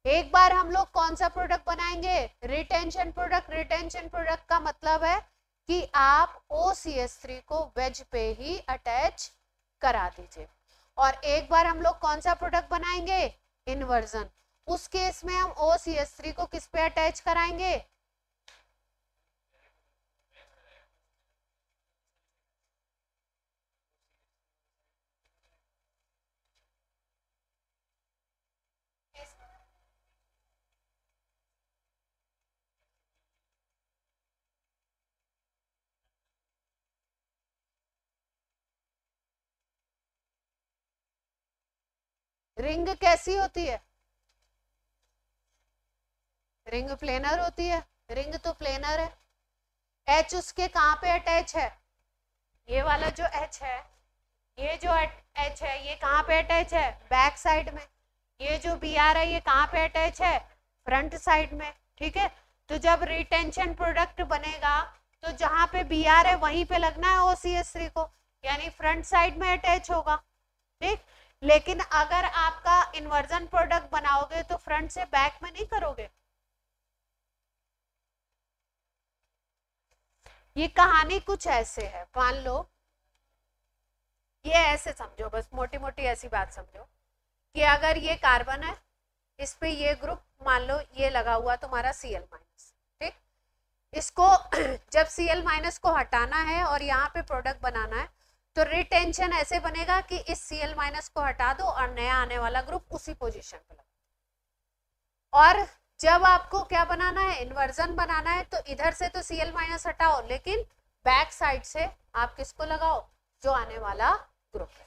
एक बार हम लोग कौन सा प्रोडक्ट बनाएंगे, रिटेंशन प्रोडक्ट। रिटेंशन प्रोडक्ट का मतलब है कि आप OCH3 को वेज पे ही अटैच करा दीजिए। और एक बार हम लोग कौन सा प्रोडक्ट बनाएंगे, इन्वर्जन। उस केस में हम OCH3 को किस पे अटैच कराएंगे, रिंग कैसी होती है, रिंग प्लेनर होती है, रिंग तो प्लेनर है। H उसके कहाँ पे अटैच है, ये वाला जो H है, ये जो H है ये कहाँ पे अटैच है, बैक साइड में। ये जो Br है ये कहाँ पे अटैच है, फ्रंट साइड में। ठीक है, तो जब रिटेंशन प्रोडक्ट बनेगा तो जहां पे Br है वहीं पे लगना है OCH3 को, यानी फ्रंट साइड में अटैच होगा। ठीक, लेकिन अगर आपका इन्वर्जन प्रोडक्ट बनाओगे तो फ्रंट से बैक में नहीं करोगे। ये कहानी कुछ ऐसे है, मान लो ये ऐसे समझो, बस मोटी मोटी ऐसी बात समझो कि अगर ये कार्बन है, इस पे ये ग्रुप मान लो ये लगा हुआ तुम्हारा Cl-। ठीक, इसको जब Cl- को हटाना है और यहाँ पे प्रोडक्ट बनाना है तो रिटेंशन ऐसे बनेगा कि इस Cl- को हटा दो और नया आने वाला ग्रुप उसी पोजीशन पे लगा। और जब आपको क्या बनाना है, इन्वर्जन बनाना है, तो इधर से तो Cl- हटाओ, लेकिन बैक साइड से आप किसको लगाओ, जो आने वाला ग्रुप है।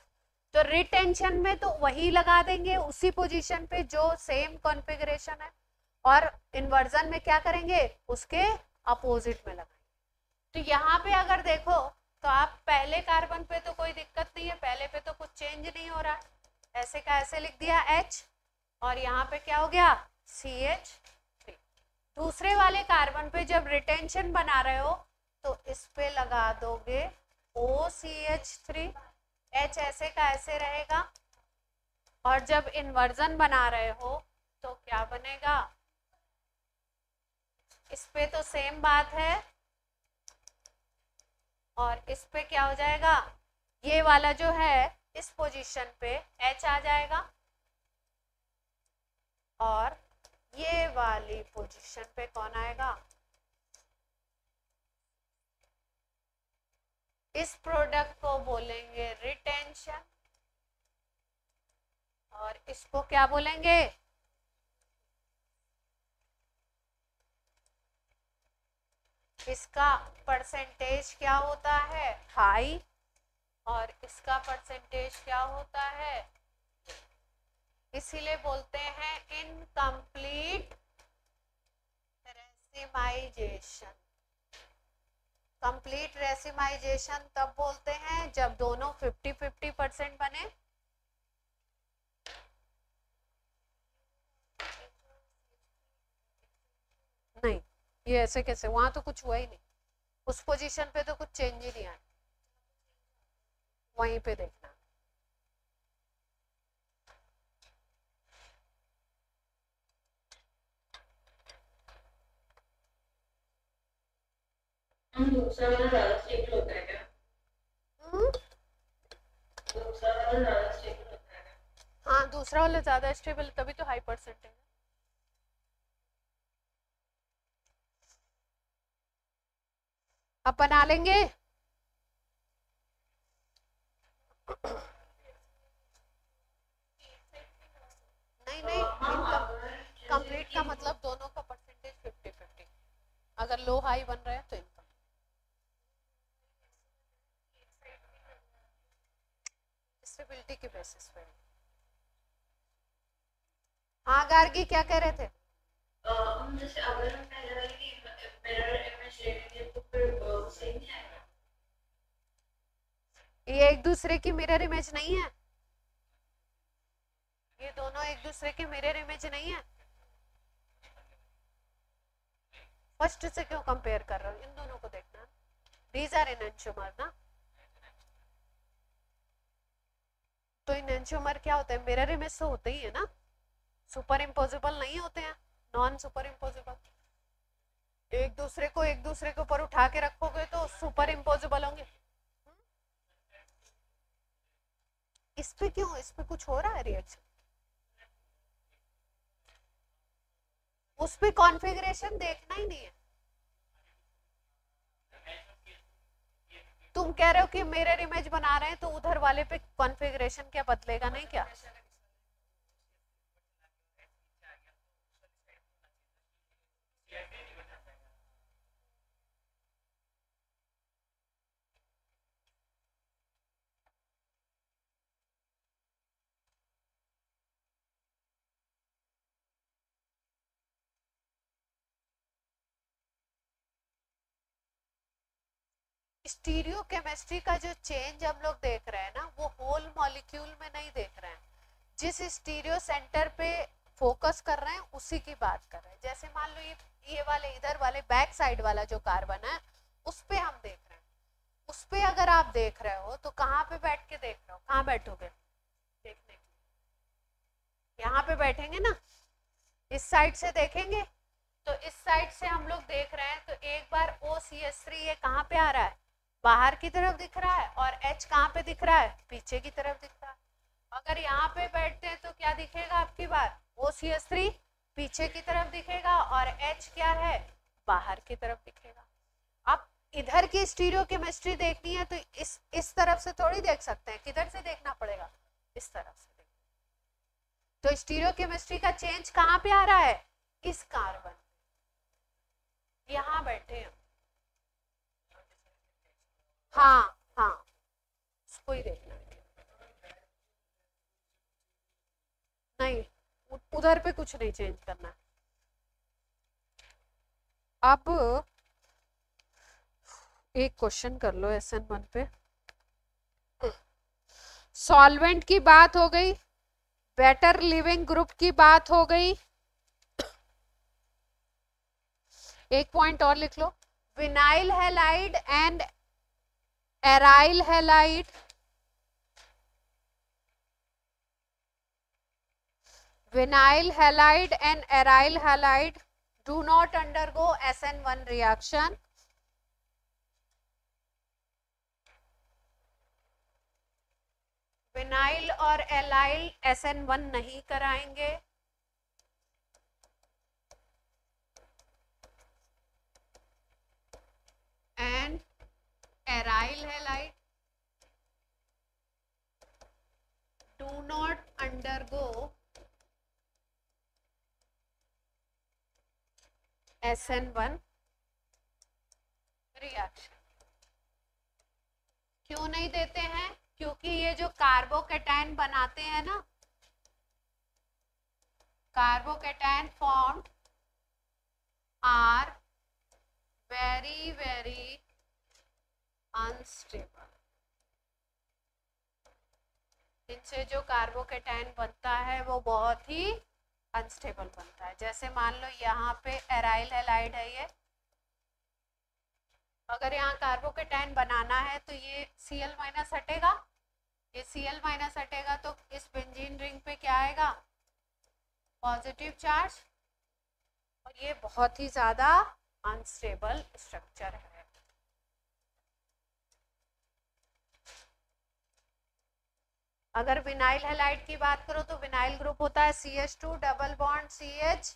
तो रिटेंशन में तो वही लगा देंगे उसी पोजीशन पे जो सेम कॉन्फ़िगरेशन है, और इन्वर्जन में क्या करेंगे, उसके अपोजिट में लगाएंगे। तो यहाँ पे अगर देखो तो आप पहले कार्बन पे तो कोई दिक्कत नहीं है, पहले पे तो कुछ चेंज नहीं हो रहा, ऐसे का ऐसे लिख दिया H, और यहाँ पे क्या हो गया CH3। दूसरे वाले कार्बन पे जब रिटेंशन बना रहे हो तो इस पे लगा दोगे OCH3, H ऐसे का ऐसे रहेगा। और जब इन्वर्जन बना रहे हो तो क्या बनेगा, इस पे तो सेम बात है, और इस पे क्या हो जाएगा, ये वाला जो है इस पोजीशन पे H आ जाएगा, और ये वाली पोजीशन पे कौन आएगा, इस प्रोडक्ट को बोलेंगे रिटेंशन, और इसको क्या बोलेंगे, इसका परसेंटेज क्या होता है, हाई, और इसका परसेंटेज क्या होता है, इसीलिए बोलते हैं इनकम्प्लीट रेसिमाइजेशन। कंप्लीट रेसिमाइजेशन तब बोलते हैं जब दोनों 50-50% बने। नहीं, ये ऐसे कैसे, वहां तो कुछ हुआ ही नहीं, उस पोजीशन पे तो कुछ चेंज ही नहीं आया, वहीं पे देखना। दूसरा वाला ज्यादा स्टेबल होता है क्या, दूसरा वाला ज्यादा स्टेबल होता है। हाँ, दूसरा वाला ज्यादा स्टेबल, तभी तो हाई परसेंटेज। अब बना लेंगे। नहीं, कंप्लीट का मतलब दोनों का परसेंटेज 50-50, अगर लो हाई बन रहा है तो इनका स्टेबिलिटी के बेसिस पे। हाँ गार्गी, क्या कह रहे थे, जैसे अगर हम पहले वाले की मिरर इमेज ले लेंगे तो फिर सेम ही आएगा। ये एक दूसरे की मिरर इमेज नहीं है, ये दोनों एक दूसरे की मिरर इमेज नहीं है। फर्स्ट से क्यों कंपेयर कर रहे हो, इन दोनों को देखना, दीज आर एनंटियोमर ना। तो एनंटियोमर क्या होता है, मिरर इमेज तो होते ही है ना, सुपर इम्पोजिबल नहीं होते हैं, नॉन सुपर इम्पोजिबल। एक दूसरे के ऊपर उठा के रखोगे तो सुपर इम्पोजिबल होंगे। इस पे क्यों, इस पे कुछ हो रहा है रिएक्शन? उस पे कॉन्फ़िगरेशन देखना ही नहीं है। तुम कह रहे हो कि मिरर इमेज बना रहे हैं तो उधर वाले पे कॉन्फ़िगरेशन क्या बदलेगा नहीं क्या? स्टीरियो केमिस्ट्री का जो चेंज हम लोग देख रहे हैं ना, वो होल मॉलिक्यूल में नहीं देख रहे हैं, जिस स्टीरियो सेंटर पे फोकस कर रहे हैं उसी की बात कर रहे हैं। जैसे मान लो ये वाले इधर वाले बैक साइड वाला जो कार्बन है उस पे हम देख रहे हैं। उस पे अगर आप देख रहे हो तो कहाँ पे बैठ के देख रहे हो, कहाँ बैठोगे देखने के लिए? यहाँ पे बैठेंगे ना, इस साइड से देखेंगे। तो इस साइड से हम लोग देख रहे हैं तो एक बार OCH3 ये कहाँ पे आ रहा है, बाहर की तरफ दिख रहा है, और H कहाँ पे दिख रहा है, पीछे की तरफ दिख रहा है। अगर यहाँ पे बैठते हैं तो क्या दिखेगा आपकी बार, OCH3 पीछे की तरफ दिखेगा और H क्या है, बाहर की तरफ दिखेगा। अब इधर की स्टीरियो केमिस्ट्री देखनी है तो इस तरफ से थोड़ी देख सकते हैं, किधर से देखना पड़ेगा, इस तरफ से। तो स्टीरियो केमिस्ट्री का चेंज कहाँ पे आ रहा है, इस कार्बन, यहाँ बैठे हैं। हाँ हाँ, उसको ही देखना है। नहीं, उधर पे कुछ नहीं चेंज करना है। अब एक क्वेश्चन कर लो SN1 पे। सॉल्वेंट की बात हो गई, बेटर लिविंग ग्रुप की बात हो गई। एक पॉइंट और लिख लो, vinyl halide and aryl halide, vinyl halide and aryl halide do not undergo SN1 reaction. Vinyl और एलाइल SN1 नहीं कराएंगे। And aryl halide do not undergo SN1 reaction. क्यों नहीं देते हैं, क्योंकि ये जो कार्बोकेटाइन बनाते हैं ना, carbocation formed are very very unstable. इनसे जो कार्बोकेटाइन बनता है वो बहुत ही अनस्टेबल बनता है। जैसे मान लो यहाँ पे एराइल हैलाइड है ये, अगर यहाँ कार्बोकेटाइन बनाना है तो ये Cl- हटेगा, ये Cl- हटेगा तो इस बेंजीन रिंग पे क्या आएगा, पॉजिटिव चार्ज, और ये बहुत ही ज्यादा अनस्टेबल स्ट्रक्चर है। अगर विनाइल हैलाइड की बात करो तो विनाइल ग्रुप होता है CH2 double bond CH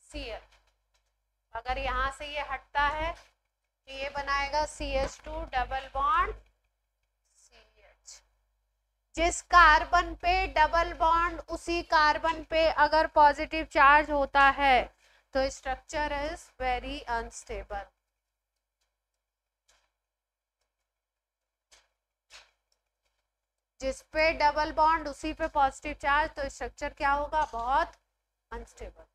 Cl। अगर यहाँ से ये हटता है तो ये बनाएगा CH2 डबल बॉन्ड CH। जिस कार्बन पे डबल बॉन्ड, उसी कार्बन पे अगर पॉजिटिव चार्ज होता है तो स्ट्रक्चर इज वेरी अनस्टेबल। जिस पे डबल बॉन्ड उसी पे पॉजिटिव चार्ज, तो स्ट्रक्चर क्या होगा, बहुत अनस्टेबल।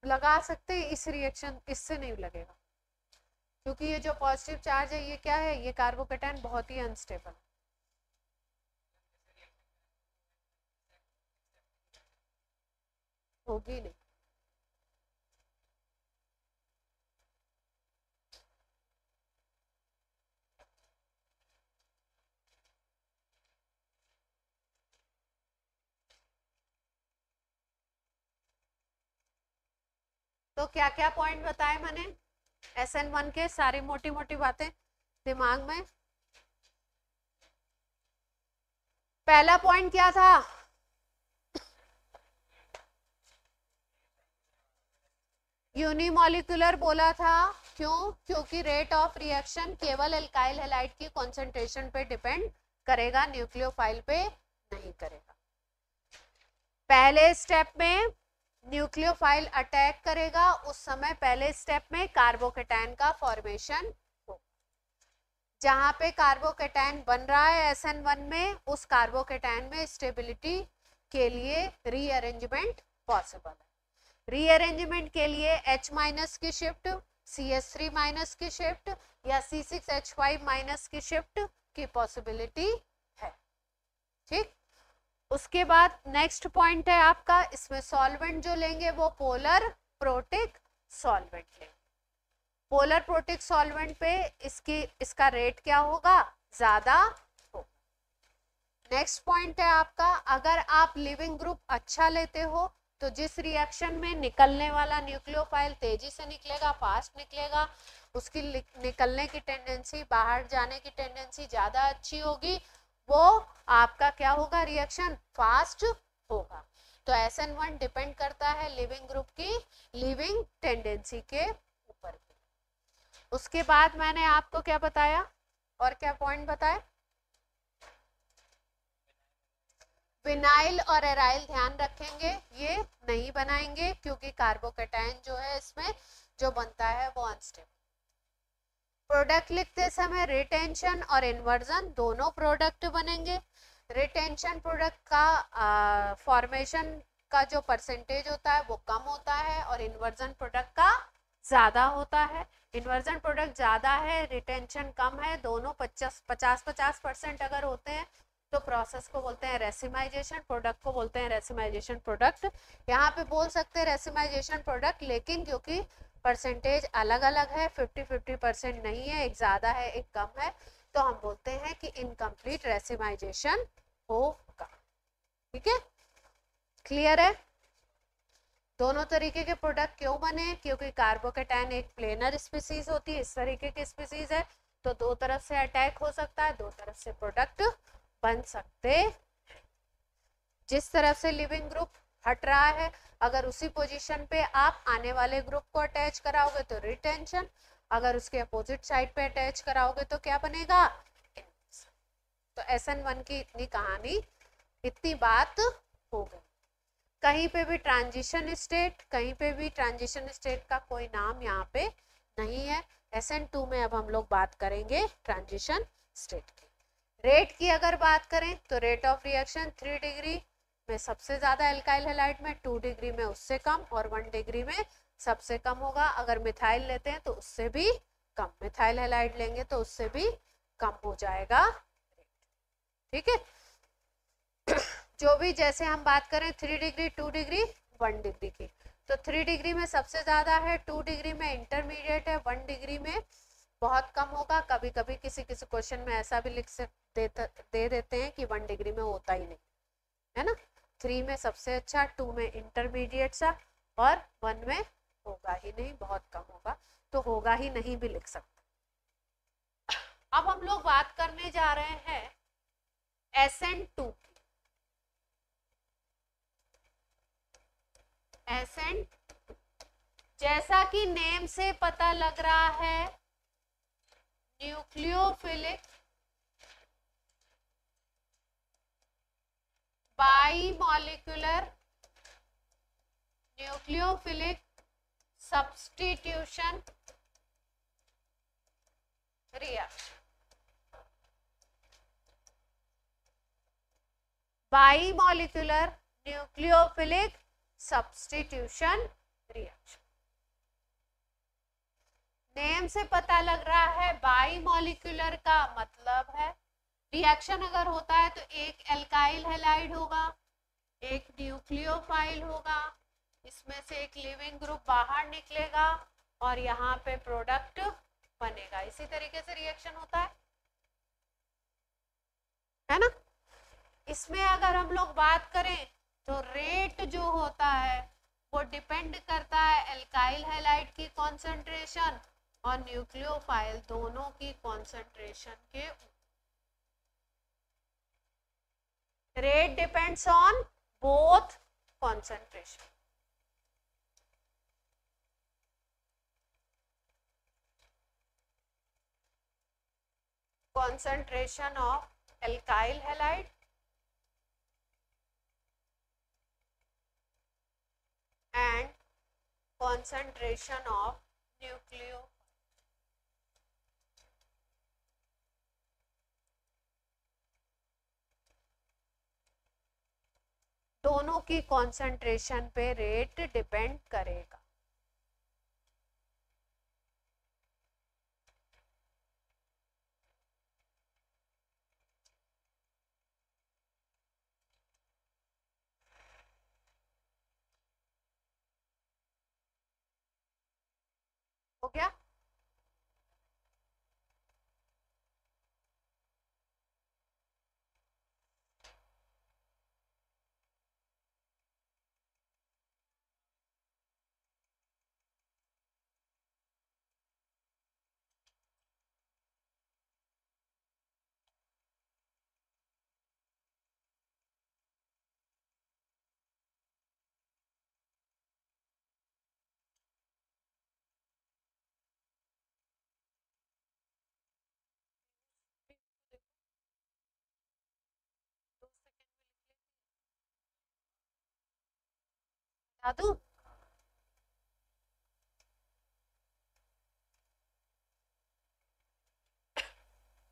लगा सकते, इस रिएक्शन इससे नहीं लगेगा, क्योंकि ये जो पॉजिटिव चार्ज है ये क्या है, ये कार्बोकेटाइन बहुत ही अनस्टेबल, होगी नहीं। तो क्या क्या पॉइंट बताए मैंने SN1 के, सारी मोटी मोटी बातें दिमाग में। पहला पॉइंट क्या था, यूनिमोलिकुलर बोला था। क्यों? क्योंकि रेट ऑफ रिएक्शन केवल एल्काइल हैलाइड की कॉन्सेंट्रेशन पे डिपेंड करेगा, न्यूक्लियोफाइल पे नहीं करेगा। पहले स्टेप में न्यूक्लियोफाइल अटैक करेगा, उस समय पहले स्टेप में कार्बोकेटायन का फॉर्मेशन हो। जहां पे कार्बोकेटायन बन रहा है SN1 में, उस कार्बोकेटायन में स्टेबिलिटी के लिए रीअरेंजमेंट पॉसिबल है। रीअरेंजमेंट के लिए H माइनस की शिफ्ट, CH3 माइनस की शिफ्ट या C6H5 माइनस की शिफ्ट की पॉसिबिलिटी है। ठीक, उसके बाद नेक्स्ट पॉइंट है आपका, इसमें सॉल्वेंट जो लेंगे वो पोलर प्रोटिक सॉल्वेंट लेंगे। पोलर प्रोटिक सॉल्वेंट पे इसका रेट क्या होगा, ज्यादा होगा। नेक्स्ट पॉइंट है आपका, अगर आप लिविंग ग्रुप अच्छा लेते हो तो जिस रिएक्शन में निकलने वाला न्यूक्लियोफाइल तेजी से निकलेगा, फास्ट निकलेगा, उसकी निकलने की टेंडेंसी, बाहर जाने की टेंडेंसी ज्यादा अच्छी होगी, वो आपका क्या होगा, रिएक्शन फास्ट होगा। तो SN1 डिपेंड करता है लिविंग ग्रुप की लिविंग टेंडेंसी के ऊपर। उसके बाद मैंने आपको क्या बताया, और क्या पॉइंट बताए, विनाइल और एराइल ध्यान रखेंगे, ये नहीं बनाएंगे क्योंकि कार्बोकेटायन जो है इसमें जो बनता है वो अनस्टेबल। प्रोडक्ट लिखते समय रिटेंशन और इन्वर्जन दोनों प्रोडक्ट बनेंगे। रिटेंशन प्रोडक्ट का फॉर्मेशन का जो परसेंटेज होता है वो कम होता है और इन्वर्जन प्रोडक्ट का ज्यादा होता है। इन्वर्जन प्रोडक्ट ज्यादा है, रिटेंशन कम है, दोनों 50-50% अगर होते हैं तो प्रोसेस को बोलते हैं रेसिमाइजेशन, प्रोडक्ट को बोलते हैं रेसिमाइजेशन प्रोडक्ट। यहाँ पे बोल सकते हैं रेसिमाइजेशन प्रोडक्ट, लेकिन क्योंकि परसेंटेज अलग अलग है, 50-50% नहीं है, एक ज्यादा है एक कम है, तो हम बोलते हैं कि इनकम्प्लीट रेसिमाइजेशन होगा। ठीक है, क्लियर है? दोनों तरीके के प्रोडक्ट क्यों बने, क्योंकि कार्बोकेटायन एक प्लेनर स्पीसीज होती है, इस तरीके की स्पीसीज है, तो दो तरफ से अटैक हो सकता है, दो तरफ से प्रोडक्ट बन सकते। जिस तरफ से लिविंग ग्रुप हट रहा है, अगर उसी पोजीशन पे आप आने वाले ग्रुप को अटैच कराओगे तो रिटेंशन, अगर उसके अपोजिट साइड पे अटैच कराओगे तो क्या बनेगा, तो SN1 की इतनी कहानी, इतनी बात हो गई। कहीं पे भी ट्रांजिशन स्टेट, कहीं पे भी ट्रांजिशन स्टेट का कोई नाम यहाँ पे नहीं है। SN2 में अब हम लोग बात करेंगे ट्रांजिशन स्टेट की। रेट की अगर बात करें तो रेट ऑफ रिएक्शन 3 डिग्री में सबसे ज्यादा एल्काइल हैलाइड में, 2 डिग्री में उससे कम और 1 डिग्री में सबसे कम होगा। अगर मिथाइल लेते हैं तो उससे भी कम, मिथाइल हैलाइड लेंगे तो उससे भी कम हो जाएगा। ठीक है, जो भी जैसे हम बात करें 3 डिग्री, 2 डिग्री, 1 डिग्री की, तो 3 डिग्री में सबसे ज्यादा है, 2 डिग्री में इंटरमीडिएट है, 1 डिग्री में बहुत कम होगा। कभी कभी किसी किसी क्वेश्चन में ऐसा भी लिख दे देते हैं कि 1 डिग्री में होता ही नहीं है ना, 3 में सबसे अच्छा, 2 में इंटरमीडिएट सा और 1 में होगा ही नहीं, बहुत कम होगा, तो होगा ही नहीं भी लिख सकते। अब हम लोग बात करने जा रहे हैं SN2 की। SN, जैसा कि नेम से पता लग रहा है, nucleophilic bimolecular nucleophilic substitution reaction. Bimolecular nucleophilic substitution reaction, name से पता लग रहा है। बाईमॉलिक्यूलर का मतलब है रिएक्शन अगर होता है तो एक एल्काइल हैलाइड होगा, एक न्यूक्लियोफाइल होगा, इसमें से एक लिविंग ग्रुप बाहर निकलेगा और यहाँ पे प्रोडक्ट बनेगा। इसी तरीके से रिएक्शन होता है ना। इसमें अगर हम लोग बात करें तो रेट जो होता है वो डिपेंड करता है एल्काइल हैलाइड की कॉन्सेंट्रेशन और न्यूक्लियोफाइल दोनों की कॉन्सेंट्रेशन के rate depends on both concentration. Concentration of alkyl halide and concentration of nucleo. दोनों की कॉन्सेंट्रेशन पे रेट डिपेंड करेगा. हो गया. दादू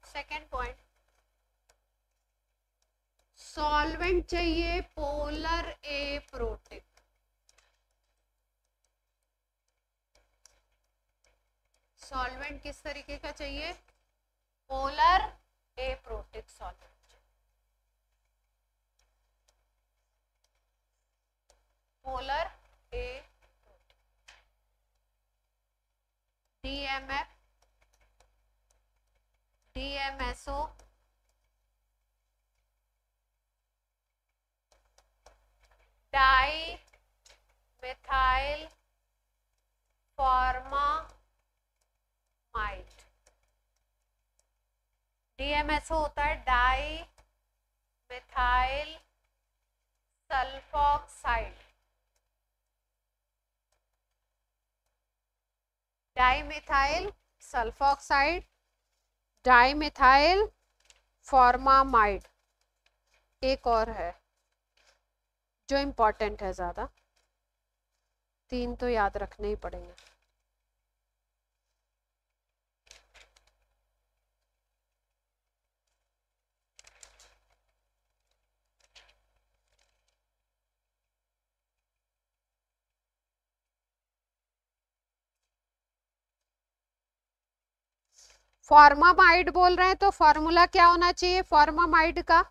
सेकेंड पॉइंट, सॉल्वेंट चाहिए पोलर एप्रोटिक. सॉल्वेंट किस तरीके का चाहिए? Polar aprotic solvent. Polar aprotic. DMF, DMSO, di methyl formamide. DMSO होता है di methyl sulphoxide. Dimethyl sulphoxide, dimethyl formamide. एक और है जो इम्पोर्टेंट है ज़्यादा, 3 तो याद रखने ही पड़ेंगे. फॉर्मामाइड बोल रहे हैं तो फॉर्मूला क्या होना चाहिए फॉर्मामाइड का?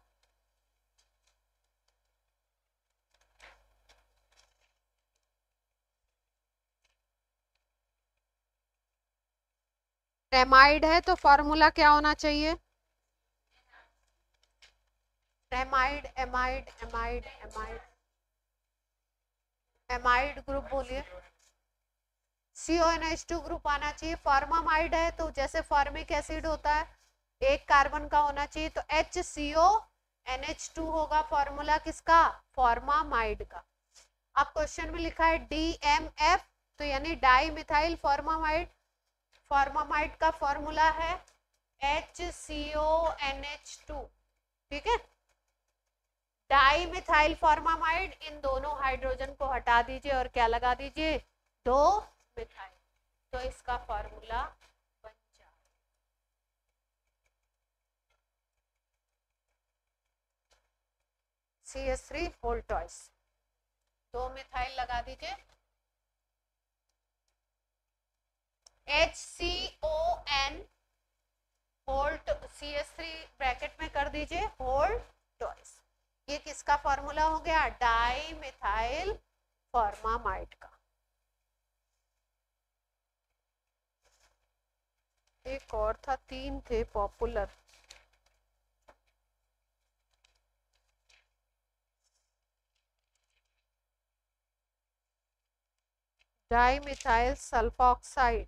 एमाइड है तो फॉर्मूला क्या होना चाहिए? Amide amide amide amide amide group बोलिए. CONH2 ग्रुप आना चाहिए. फॉर्मामाइड है तो जैसे फॉर्मिक एसिड होता है एक कार्बन का होना चाहिए तो HCONH2 होगा फॉर्मूला किसका? फॉर्मामाइड का. अब क्वेश्चन में लिखा है DMF तो यानी डाई मिथाइल फॉर्मामाइड. फॉर्मामाइड का फॉर्मूला है HCONH2. ठीक है. डाई मिथाइल फॉर्मामाइड, इन दोनों हाइड्रोजन को हटा दीजिए और क्या लगा दीजिए? 2 मिथाइल. तो इसका फॉर्मूला बन जाए CH3 होल ट्वाइस. 2 मिथाइल लगा दीजिए. HCON होल CH3 ब्रैकेट में कर दीजिए होल ट्वाइस. ये किसका फॉर्मूला हो गया? डाई मिथाइल फॉर्मामाइड का. एक और था, 3 थे popular. Dimethyl sulphoxide,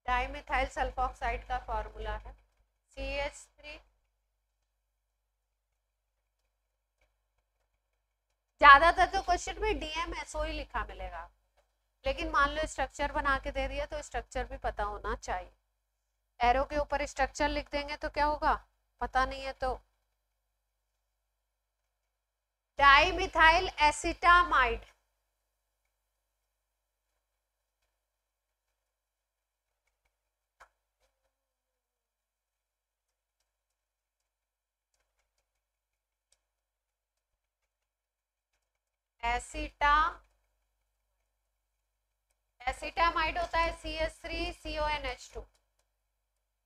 dimethyl sulphoxide का फॉर्मूला है CH3। ज्यादातर तो क्वेश्चन में DMSO ही लिखा मिलेगा, लेकिन मान लो स्ट्रक्चर बना के दे दिया तो स्ट्रक्चर भी पता होना चाहिए। एरो के ऊपर स्ट्रक्चर लिख देंगे तो क्या होगा, पता नहीं है तो। डाइमिथाइल एसिटामाइड, एसिटामाइड होता है CH3CONH2।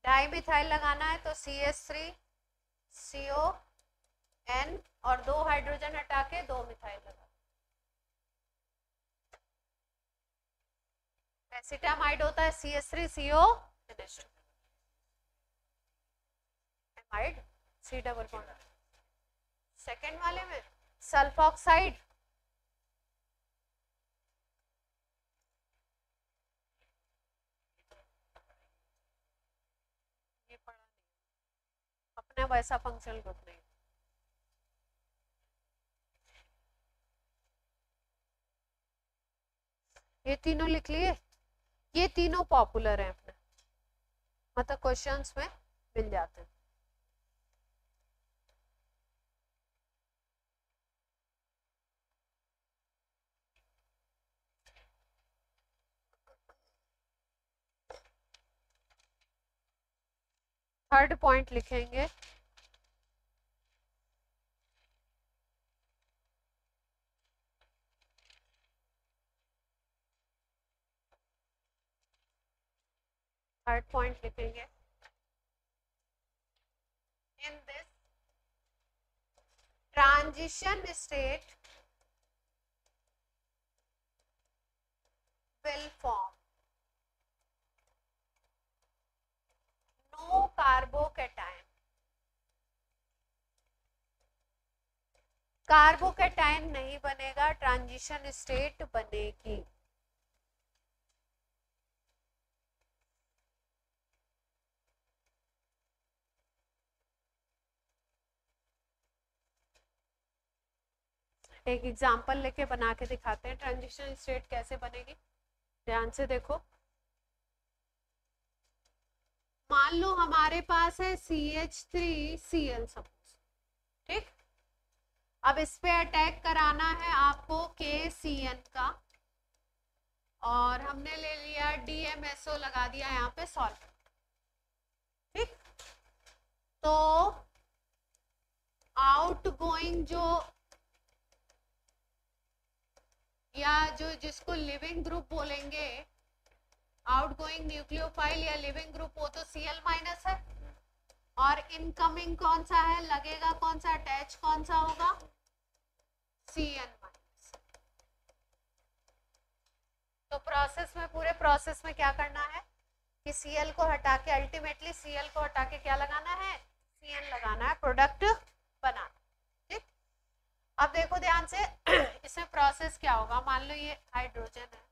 डाइमिथाइल लगाना है तो CH3CON और 2 हाइड्रोजन हटा के 2 मिथाइल लगा। एसिटामाइड होता है CH3CONH2, amide C double bond. Second वाले में सल्फॉक्साइड, ये पढ़ा नहीं, अपना वैसा फंक्शनल ग्रुप नहीं। ये तीनों लिख लिए, ये तीनों पॉपुलर हैं अपने, मतलब क्वेश्चंस में मिल जाते हैं। थर्ड पॉइंट लिखेंगे in this transition state will form no carbocation. Carbocation नहीं बनेगा, ट्रांजिशन स्टेट बनेगी। एक एग्जांपल लेके बना के दिखाते हैं ट्रांजिशन स्टेट कैसे बनेगी। ध्यान से देखो, मान लो हमारे पास है CH3Cl सपोज, ठीक। अब इस पे अटैक कराना है आपको KCN का, और हमने ले लिया DMSO, लगा दिया यहाँ पे सॉल्वेंट, ठीक। तो आउटगोइंग जो या जो जिसको लिविंग ग्रुप बोलेंगे, आउटगोइंग न्यूक्लियोफाइल या लिविंग ग्रुप, वो तो Cl माइनस है, और इनकमिंग कौन सा है, लगेगा कौन सा, अटैच कौन सा होगा, Cn माइनस। तो प्रोसेस में, पूरे प्रोसेस में क्या करना है कि Cl को हटा के, अल्टीमेटली Cl को हटा के क्या लगाना है, Cn लगाना है, प्रोडक्ट बनाना, ठीक। अब देखो ध्यान से इसमें प्रोसेस क्या होगा, मान लो ये हाइड्रोजन है,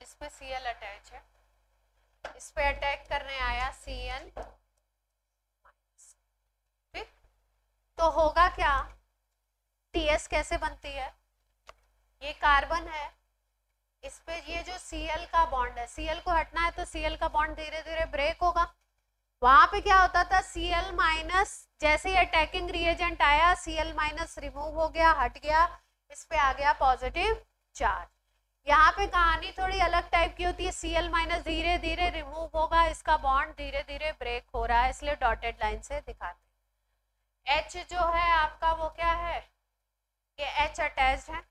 इस पे Cl अटैच है, इस पे अटैक करने आया Cn, ठीक। तो होगा क्या, TS कैसे बनती है, ये कार्बन है, इस पे ये जो Cl का बॉन्ड है, Cl को हटना है तो Cl का बॉन्ड धीरे धीरे ब्रेक होगा। वहां पे क्या होता था, Cl माइनस, जैसे ही अटैकिंग रिएजेंट आया Cl माइनस रिमूव हो गया, हट गया, इस पे आ गया पॉजिटिव चार्ज। यहाँ पे कहानी थोड़ी अलग टाइप की होती है, Cl माइनस धीरे धीरे रिमूव होगा, इसका बॉन्ड धीरे धीरे ब्रेक हो रहा है, इसलिए डॉटेड लाइन से दिखाते हैं। H जो है आपका वो क्या है, ये H अटैच्ड है,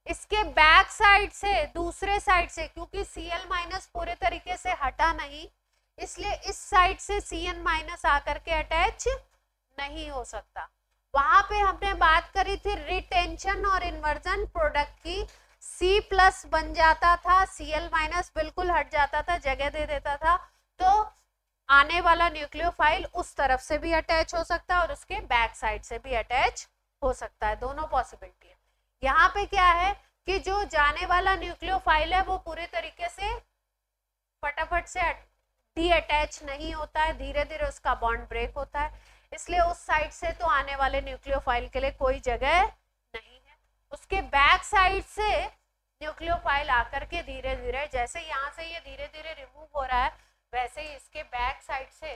इसके बैक साइड से, दूसरे साइड से, क्योंकि Cl माइनस पूरे तरीके से हटा नहीं, इसलिए इस साइड से Cn माइनस आकर के अटैच नहीं हो सकता। वहां पे हमने बात करी थी रिटेंशन और इन्वर्जन प्रोडक्ट की। C प्लस बन जाता था, Cl माइनस बिल्कुल हट जाता था, जगह दे देता था, तो आने वाला न्यूक्लियोफाइल उस तरफ से भी अटैच हो सकता है और उसके बैक साइड से भी अटैच हो सकता है, दोनों पॉसिबिलिटी है। यहाँ पे क्या है कि जो जाने वाला न्यूक्लियोफाइल है वो पूरे तरीके से फटाफट से डी अटैच नहीं होता है, धीरे धीरे उसका बॉन्ड ब्रेक होता है, इसलिए उस साइड से तो आने वाले न्यूक्लियोफाइल के लिए कोई जगह नहीं है। उसके बैक साइड से न्यूक्लियोफाइल आकर के धीरे धीरे, जैसे यहाँ से ये धीरे धीरे रिमूव हो रहा है, वैसे ही इसके बैक साइड से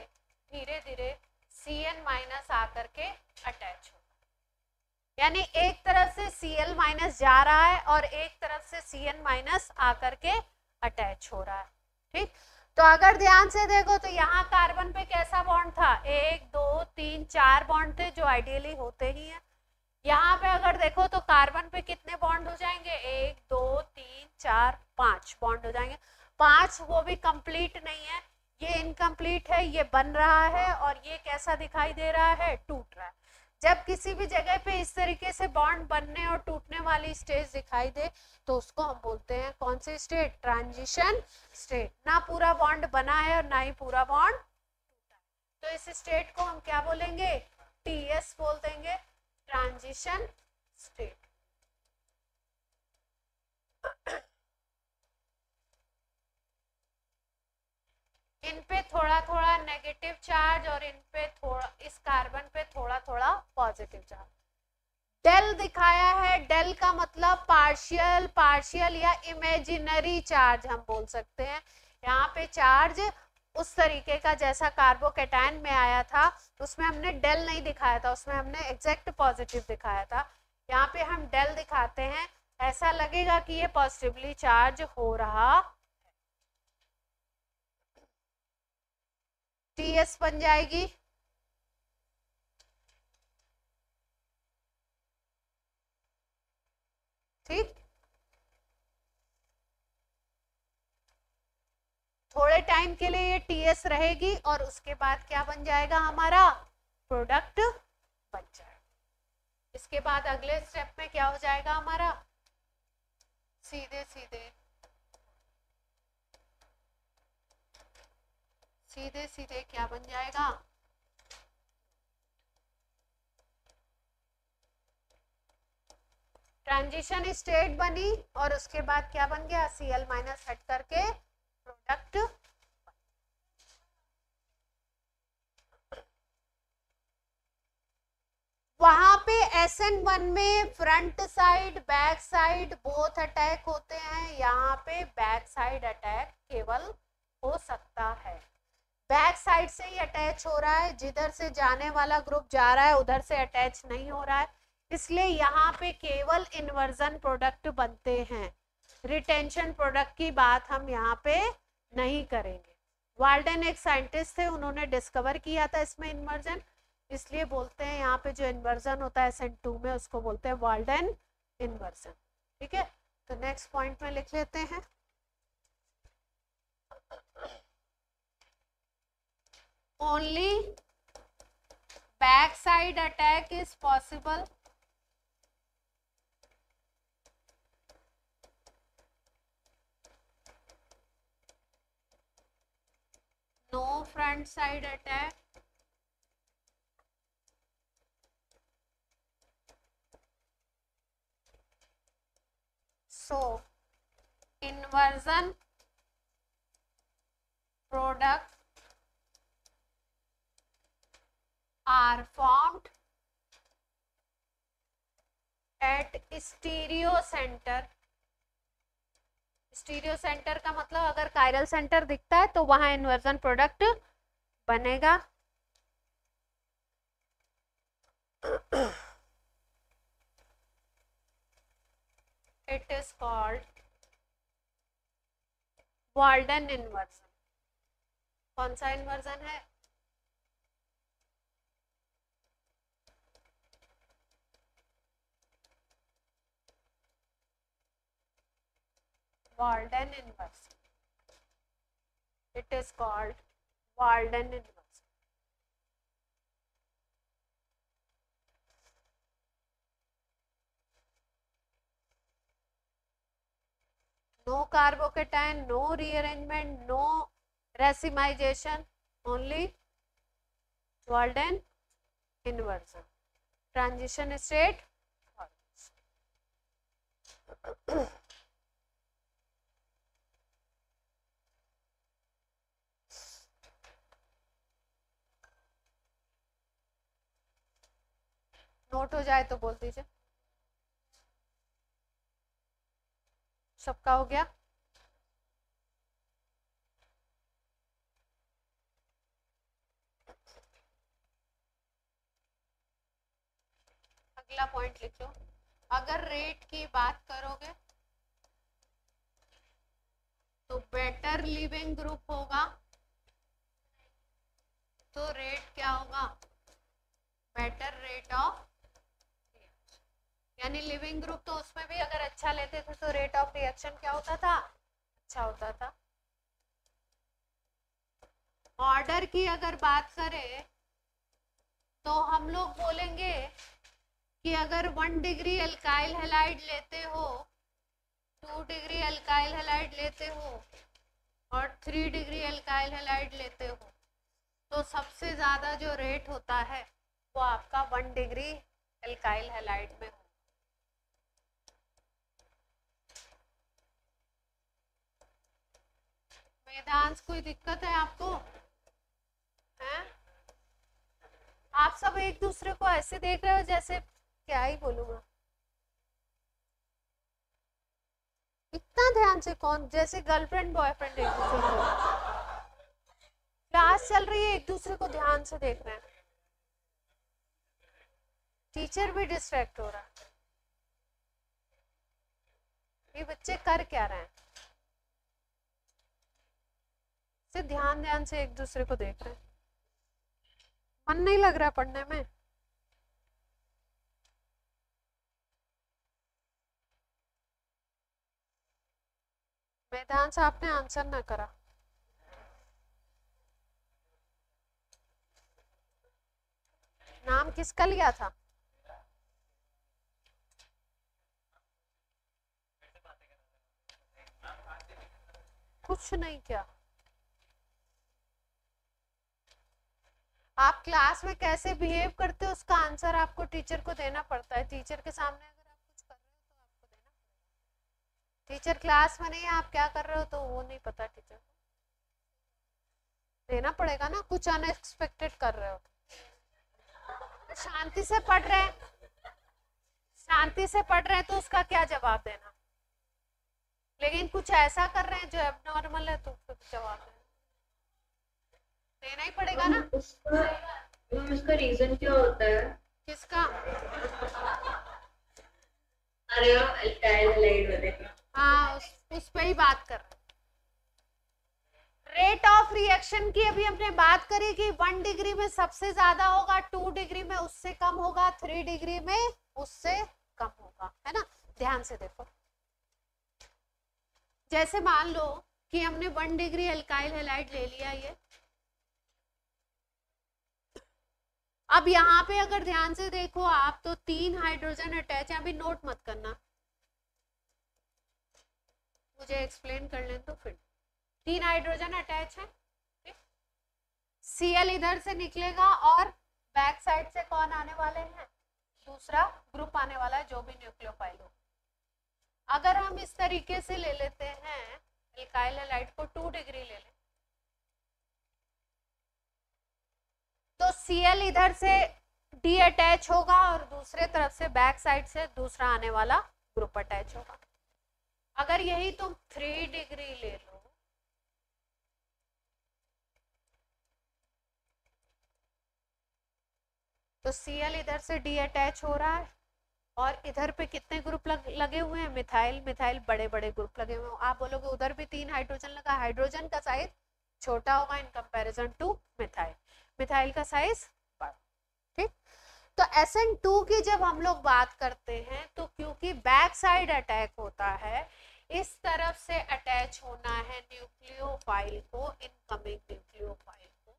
धीरे धीरे Cn माइनस आकर के अटैच होगा, यानी एक तरफ से Cl माइनस जा रहा है और एक तरफ से Cn माइनस आकर के अटैच हो रहा है। ठीक, तो अगर ध्यान से देखो तो यहाँ कार्बन पे कैसा बॉन्ड था, 1 2 3 4 बॉन्ड थे जो आइडियली होते ही हैं। यहाँ पे अगर देखो तो कार्बन पे कितने बॉन्ड हो जाएंगे, 1 2 3 4 5 बॉन्ड हो जाएंगे। 5 वो भी कंप्लीट नहीं है, ये इनकम्प्लीट है, ये बन रहा है और ये कैसा दिखाई दे रहा है, टूट रहा है। जब किसी भी जगह पे इस तरीके से बॉन्ड बनने और टूटने वाली स्टेज दिखाई दे तो उसको हम बोलते हैं कौन सी स्टेट, ट्रांजिशन स्टेट। ना पूरा बॉन्ड बना है और ना ही पूरा बॉन्ड टूटा है, तो इस स्टेट को हम क्या बोलेंगे, TS बोल देंगे, ट्रांजिशन स्टेट। इन पे थोड़ा थोड़ा नेगेटिव चार्ज और इन पे थोड़ा, इस कार्बन पे थोड़ा थोड़ा पॉजिटिव चार्ज। डेल दिखाया है, डेल का मतलब पार्शियल, पार्शियल या इमेजिनरी चार्ज हम बोल सकते हैं। यहाँ पे चार्ज उस तरीके का जैसा कार्बोकेटायन में आया था उसमें हमने डेल नहीं दिखाया था, उसमें हमने एग्जैक्ट पॉजिटिव दिखाया था। यहाँ पे हम डेल दिखाते हैं, ऐसा लगेगा कि ये पॉजिटिवली चार्ज हो रहा, TS बन जाएगी। ठीक, थोड़े टाइम के लिए ये TS रहेगी और उसके बाद क्या बन जाएगा, हमारा प्रोडक्ट बन जाएगा। इसके बाद अगले स्टेप में क्या हो जाएगा हमारा, सीधे सीधे सीधे सीधे क्या बन जाएगा, ट्रांजिशन स्टेट बनी और उसके बाद क्या बन गया, Cl माइनस हट करके प्रोडक्ट। वहां पे SN1 में front side back side both attack होते हैं, यहाँ पे बैक साइड अटैक केवल हो सकता है, बैक साइड से ही अटैच हो रहा है, जिधर से जाने वाला ग्रुप जा रहा है उधर से अटैच नहीं हो रहा है, इसलिए यहाँ पे केवल इन्वर्जन प्रोडक्ट बनते हैं, रिटेंशन प्रोडक्ट की बात हम यहाँ पे नहीं करेंगे। वाल्डन एक साइंटिस्ट थे, उन्होंने डिस्कवर किया था इसमें इन्वर्जन, इसलिए बोलते हैं यहाँ पे जो इन्वर्जन होता है SN2 में उसको बोलते हैं वाल्डन इन्वर्जन। ठीक है, तो नेक्स्ट पॉइंट में लिख लेते हैं, only backside attack is possible, no front side attack, so inversion product are formed at stereo centre. Stereo centre का मतलब अगर कायरल सेंटर दिखता है तो वहां इन्वर्जन प्रोडक्ट बनेगा। It is called Walden inversion. कौन सा इन्वर्जन है, Walden inversion. It is called Walden inversion. No carbocation, no rearrangement, no racemization, only Walden inversion, transition state. Note हो जाए तो बोल दीजिए। सबका हो गया? अगला पॉइंट लिख लो। अगर रेट की बात करोगे तो बेटर लिविंग ग्रुप होगा तो रेट क्या होगा? बेटर रेट ऑफ, यानी लिविंग ग्रुप तो उसमें भी अगर अच्छा लेते थे तो रेट ऑफ रिएक्शन क्या होता था? अच्छा होता था। ऑर्डर की अगर बात करें तो हम लोग बोलेंगे कि अगर 1 डिग्री अल्काइल हैलाइड लेते हो, 2 डिग्री अल्काइल हैलाइड लेते हो और 3 डिग्री अल्काइल हैलाइड लेते हो तो सबसे ज्यादा जो रेट होता है वो आपका 1 डिग्री अल्काइल हैलाइड में हो। वेदांश कोई दिक्कत है आपको? हैं? आप सब एक दूसरे को ऐसे देख रहे हो जैसे क्या ही बोलूंगा, इतना ध्यान से कौन, जैसे गर्लफ्रेंड बॉयफ्रेंड एक दूसरे को, क्लास चल रही है एक दूसरे को ध्यान से देख रहे हैं, टीचर भी डिस्ट्रैक्ट हो रहा है, ये बच्चे कर क्या रहे हैं? से ध्यान से एक दूसरे को देख रहे हैं। मन नहीं लग रहा पढ़ने में? वेदांश आपने आंसर ना करा। नाम किसका लिया था? कुछ नहीं किया। आप क्लास में कैसे बिहेव करते हो उसका आंसर आपको टीचर को देना पड़ता है। टीचर के सामने अगर आप कुछ कर रहे हो तो आपको देना पड़ेगा। टीचर क्लास में नहीं है, आप क्या कर रहे हो तो वो नहीं पता, टीचर को देना पड़ेगा ना। कुछ अनएक्सपेक्टेड कर रहे हो तो शांति से पढ़ रहे हैं, शांति से पढ़ रहे हैं तो उसका क्या जवाब देना, लेकिन कुछ ऐसा कर रहे हैं जो एबनॉर्मल है तो फिर जवाब देना ही पड़ेगा ना। उसका रीजन क्या होता है? किसका? अरे अल्काइल हैलाइड वाले का। हाँ, उस पे ही बात कर रहे हैं। रेट ऑफ रिएक्शन की अभी हमने बात करी कि 1 डिग्री में सबसे ज्यादा होगा, 2 डिग्री में उससे कम होगा, 3 डिग्री में उससे कम होगा, है ना। ध्यान से देखो, जैसे मान लो कि हमने 1 डिग्री अल्काइल हैलाइड ले लिया ये, अब यहाँ पे अगर ध्यान से देखो आप तो 3 हाइड्रोजन अटैच है। अभी नोट मत करना, मुझे एक्सप्लेन कर लें तो फिर 3 हाइड्रोजन अटैच है। Cl इधर से निकलेगा और बैक साइड से कौन आने वाले हैं? दूसरा ग्रुप आने वाला है जो भी न्यूक्लियोफाइल हो। अगर हम इस तरीके से ले लेते हैं अल्काइल हैलाइड को, 2 डिग्री ले लें तो Cl इधर से डी अटैच होगा और दूसरे तरफ से बैक साइड से दूसरा आने वाला ग्रुप अटैच होगा। अगर यही तुम 3 डिग्री ले लो तो Cl इधर से डी अटैच हो रहा है और इधर पे कितने ग्रुप लगे हुए हैं? मिथाइल, मिथाइल बड़े बड़े ग्रुप लगे हुए हैं। आप बोलोगे उधर भी 3 हाइड्रोजन लगा, हाइड्रोजन का साइज छोटा होगा इन कंपैरिजन टू मिथाइल, मिथाइल का साइज बड़ा। ठीक, तो SN2 की जब हम लोग बात करते हैं तो क्योंकि बैक साइड अटैक होता है, इस तरफ से अटैच होना है न्यूक्लियोफाइल को, इनकमिंग न्यूक्लियोफाइल को,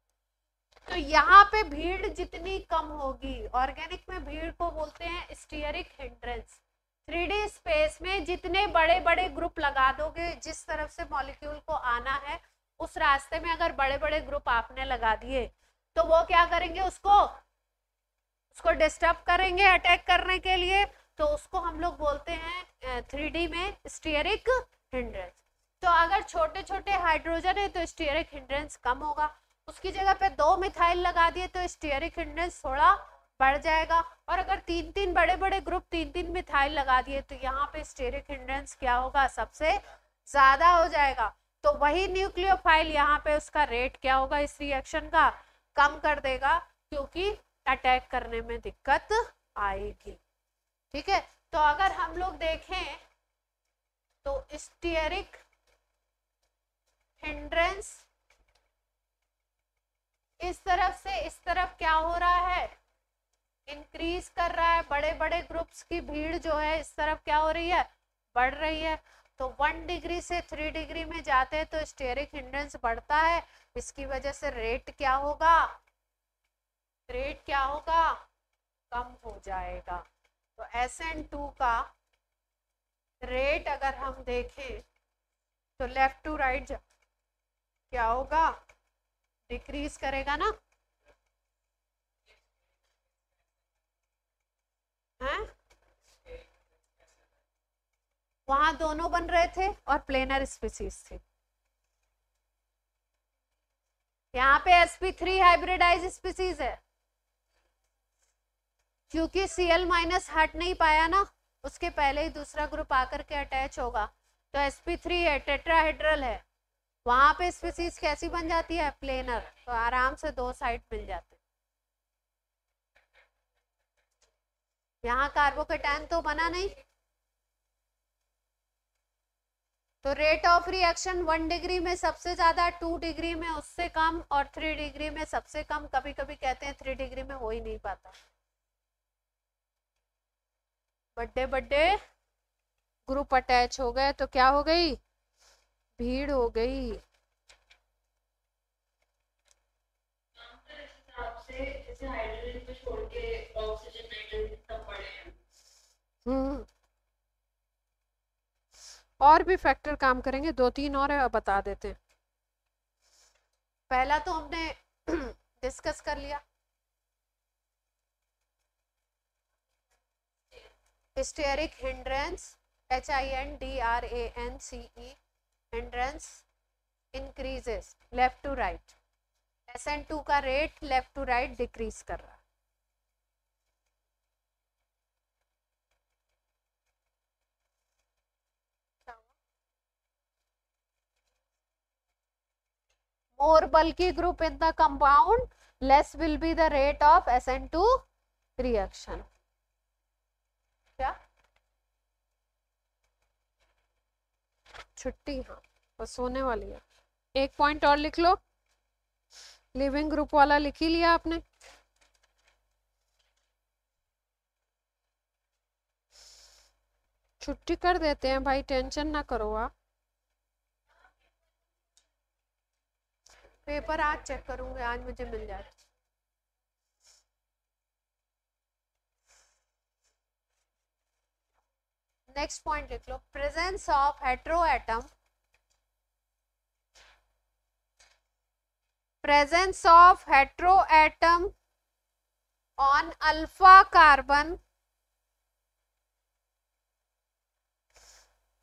तो यहाँ पे भीड़ जितनी कम होगी, ऑर्गेनिक में भीड़ को बोलते हैं स्टीयरिक हिंड्रेंस, 3D स्पेस में जितने बड़े बड़े ग्रुप लगा दोगे, जिस तरफ से मॉलिक्यूल को आना है उस रास्ते में अगर बड़े बड़े ग्रुप आपने लगा दिए तो वो क्या करेंगे, उसको डिस्टर्ब करेंगे अटैक करने के लिए, तो उसको हम लोग बोलते हैं 3D में स्टीयरिक हिंड्रेंस। तो अगर छोटे छोटे हाइड्रोजन है तो स्टीयरिक हिंड्रेंस कम होगा, उसकी जगह पे 2 मिथाइल लगा दिए तो स्टीयरिक हिंड्रेंस थोड़ा बढ़ जाएगा, और अगर 3-3 बड़े बड़े ग्रुप 3-3 मिथाइल लगा दिए तो यहाँ पे स्टीयरिक हिंड्रेंस क्या होगा, सबसे ज्यादा हो जाएगा। तो वही न्यूक्लियोफाइल यहाँ पे उसका रेट क्या होगा, इस रिएक्शन का कम कर देगा, क्योंकि अटैक करने में दिक्कत आएगी। ठीक है, तो अगर हम लोग देखें तो स्टीयरिक हिंड्रेंस इस तरफ से इस तरफ क्या हो रहा है, इंक्रीज कर रहा है, बड़े बड़े ग्रुप्स की भीड़ जो है इस तरफ क्या हो रही है, बढ़ रही है। तो 1 डिग्री से 3 डिग्री में जाते हैं तो स्टीयरिक हिंड्रेंस बढ़ता है, इसकी वजह से रेट क्या होगा, कम हो जाएगा। तो SN2 का रेट अगर हम देखें तो लेफ्ट टू राइट क्या होगा, डिक्रीज करेगा ना, हैं? वहां दोनों बन रहे थे और प्लेनर स्पीसीज थे, यहाँ पे sp3 हाइब्रिडाइज स्पीसीज है, क्योंकि Cl- हट नहीं पाया ना, उसके पहले ही दूसरा ग्रुप आकर के अटैच होगा, तो sp3 है, टेट्राहेड्रल है, वहां पे स्पीसीज कैसी बन जाती है, प्लेनर, तो आराम से 2 साइड मिल जाते। यहाँ कार्बोकेटायन तो बना नहीं, तो रेट ऑफ रिएक्शन 1 डिग्री में सबसे ज्यादा, 2 डिग्री में उससे कम, और 3 डिग्री में सबसे कम। कभी कभी कहते हैं 3 डिग्री में हो ही नहीं पाता, बड़े बड़े ग्रुप अटैच हो गए तो क्या हो गई, भीड़ हो गई। जैसे हाइड्रोजन को छोड़ के ऑक्सीजन नाइट्रोजन सब पड़े हैं। और भी फैक्टर काम करेंगे, 2-3 और बता देते हैं। पहला तो हमने डिस्कस कर लिया, steric hindrance, HINDRANCE, hindrance increases left to right, SN2 का rate left to right decrease कर रहा है। More bulky group in the compound, less will be the rate of SN2 reaction. क्या छुट्टी, हाँ बस सोने वाली है। एक पॉइंट और लिख लो, लिविंग ग्रुप वाला लिख ही लिया आपने, छुट्टी कर देते हैं भाई, टेंशन ना करो आप। पेपर आज चेक करूंगे, आज मुझे मिल जाए। नेक्स्ट पॉइंट लिख लो, presence of heteroatom, presence of heteroatom on alpha carbon,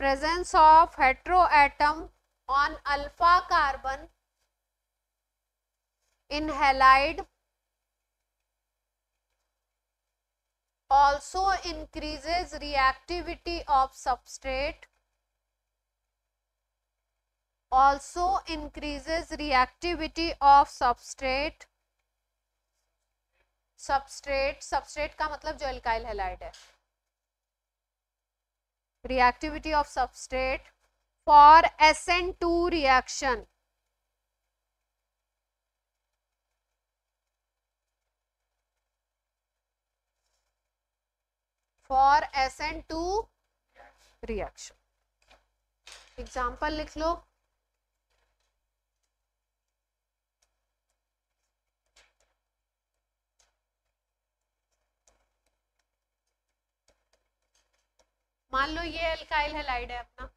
presence of heteroatom on alpha carbon in halide also increases reactivity of substrate, also increases reactivity of substrate, substrate का मतलब जो alkyl halide है, reactivity of substrate for SN2 reaction, for SN2 reaction। Example लिख लो, मान लो ये alkyl halide है अपना,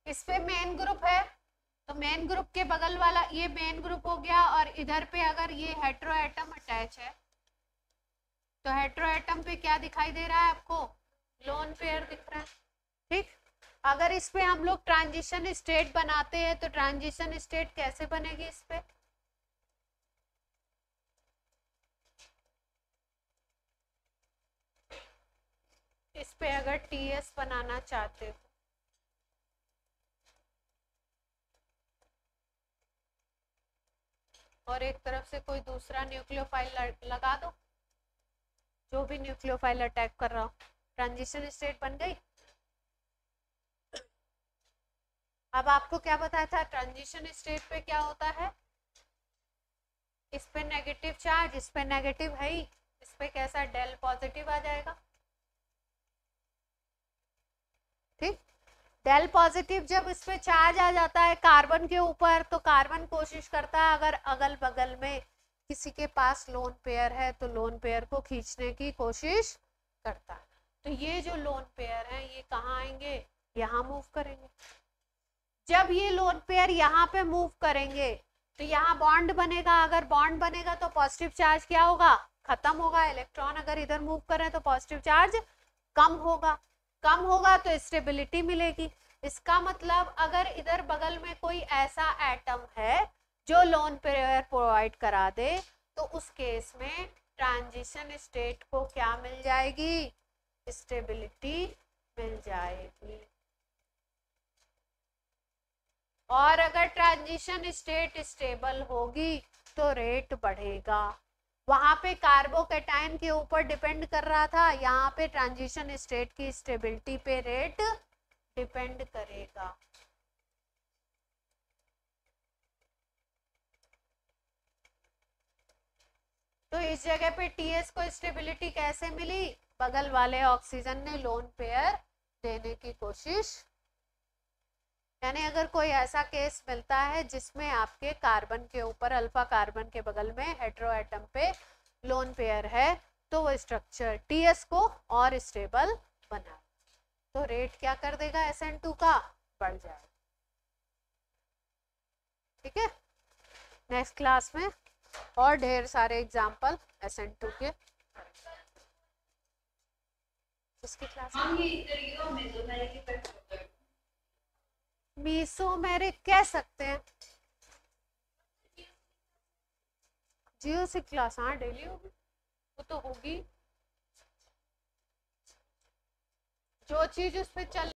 इस पे मेन ग्रुप है, तो मेन ग्रुप के बगल वाला ये मेन ग्रुप हो गया, और इधर पे अगर ये हेटेरो एटम अटैच है तो हेटेरो एटम पे क्या दिखाई दे रहा है आपको, लोन पेयर दिख रहा है। ठीक, अगर इस पे हम लोग ट्रांजिशन स्टेट बनाते हैं तो ट्रांजिशन स्टेट कैसे बनेगी इस पे, इस पे अगर टीएस बनाना चाहते हो और एक तरफ से कोई दूसरा न्यूक्लियोफाइल लगा दो, जो भी न्यूक्लियोफाइल अटैक कर रहा हो, ट्रांजिशन स्टेट बन गई। अब आपको क्या बताया था, ट्रांजिशन स्टेट पे क्या होता है, इस पे नेगेटिव चार्ज, इस पे नेगेटिव है ही, इस पे कैसा डेल पॉजिटिव आ जाएगा। ठीक, डेल पॉजिटिव जब इस पे चार्ज आ जाता है कार्बन के ऊपर, तो कार्बन कोशिश करता है अगर अगल बगल में किसी के पास लोन पेयर है तो लोन पेयर को खींचने की कोशिश करता है। तो ये जो लोन पेयर है ये कहाँ आएंगे, यहाँ मूव करेंगे। जब ये लोन पेयर यहाँ पे मूव करेंगे तो यहाँ बॉन्ड बनेगा, अगर बॉन्ड बनेगा तो पॉजिटिव चार्ज क्या होगा, खत्म होगा। इलेक्ट्रॉन अगर इधर मूव करें तो पॉजिटिव चार्ज कम होगा, कम होगा तो स्टेबिलिटी मिलेगी। इसका मतलब अगर इधर बगल में कोई ऐसा एटम है जो लोन पेयर प्रोवाइड करा दे तो उस केस में ट्रांजिशन स्टेट को क्या मिल जाएगी, स्टेबिलिटी मिल जाएगी। और अगर ट्रांजिशन स्टेट स्टेबल होगी तो रेट बढ़ेगा। वहां पे कार्बोकैटायन के ऊपर डिपेंड कर रहा था, यहाँ पे ट्रांजिशन स्टेट की स्टेबिलिटी पे रेट डिपेंड करेगा। तो इस जगह पे टीएस को स्टेबिलिटी कैसे मिली, बगल वाले ऑक्सीजन ने लोन पेयर देने की कोशिश, यानी अगर कोई ऐसा केस मिलता है जिसमें आपके कार्बन के ऊपर, अल्फा कार्बन के बगल में हेटेरो एटम पे लोन पेयर है, तो वो स्ट्रक्चर टीएस को और स्टेबल बना, तो रेट क्या कर देगा SN2 का, बढ़ जाएगा। ठीक है, नेक्स्ट क्लास में और ढेर सारे एग्जाम्पल SN2 के। इसकी क्लास मीसोमेरिक कह सकते हैं, जियो से क्लास, हाँ डेली होगी, वो तो होगी, जो चीज उस पर चल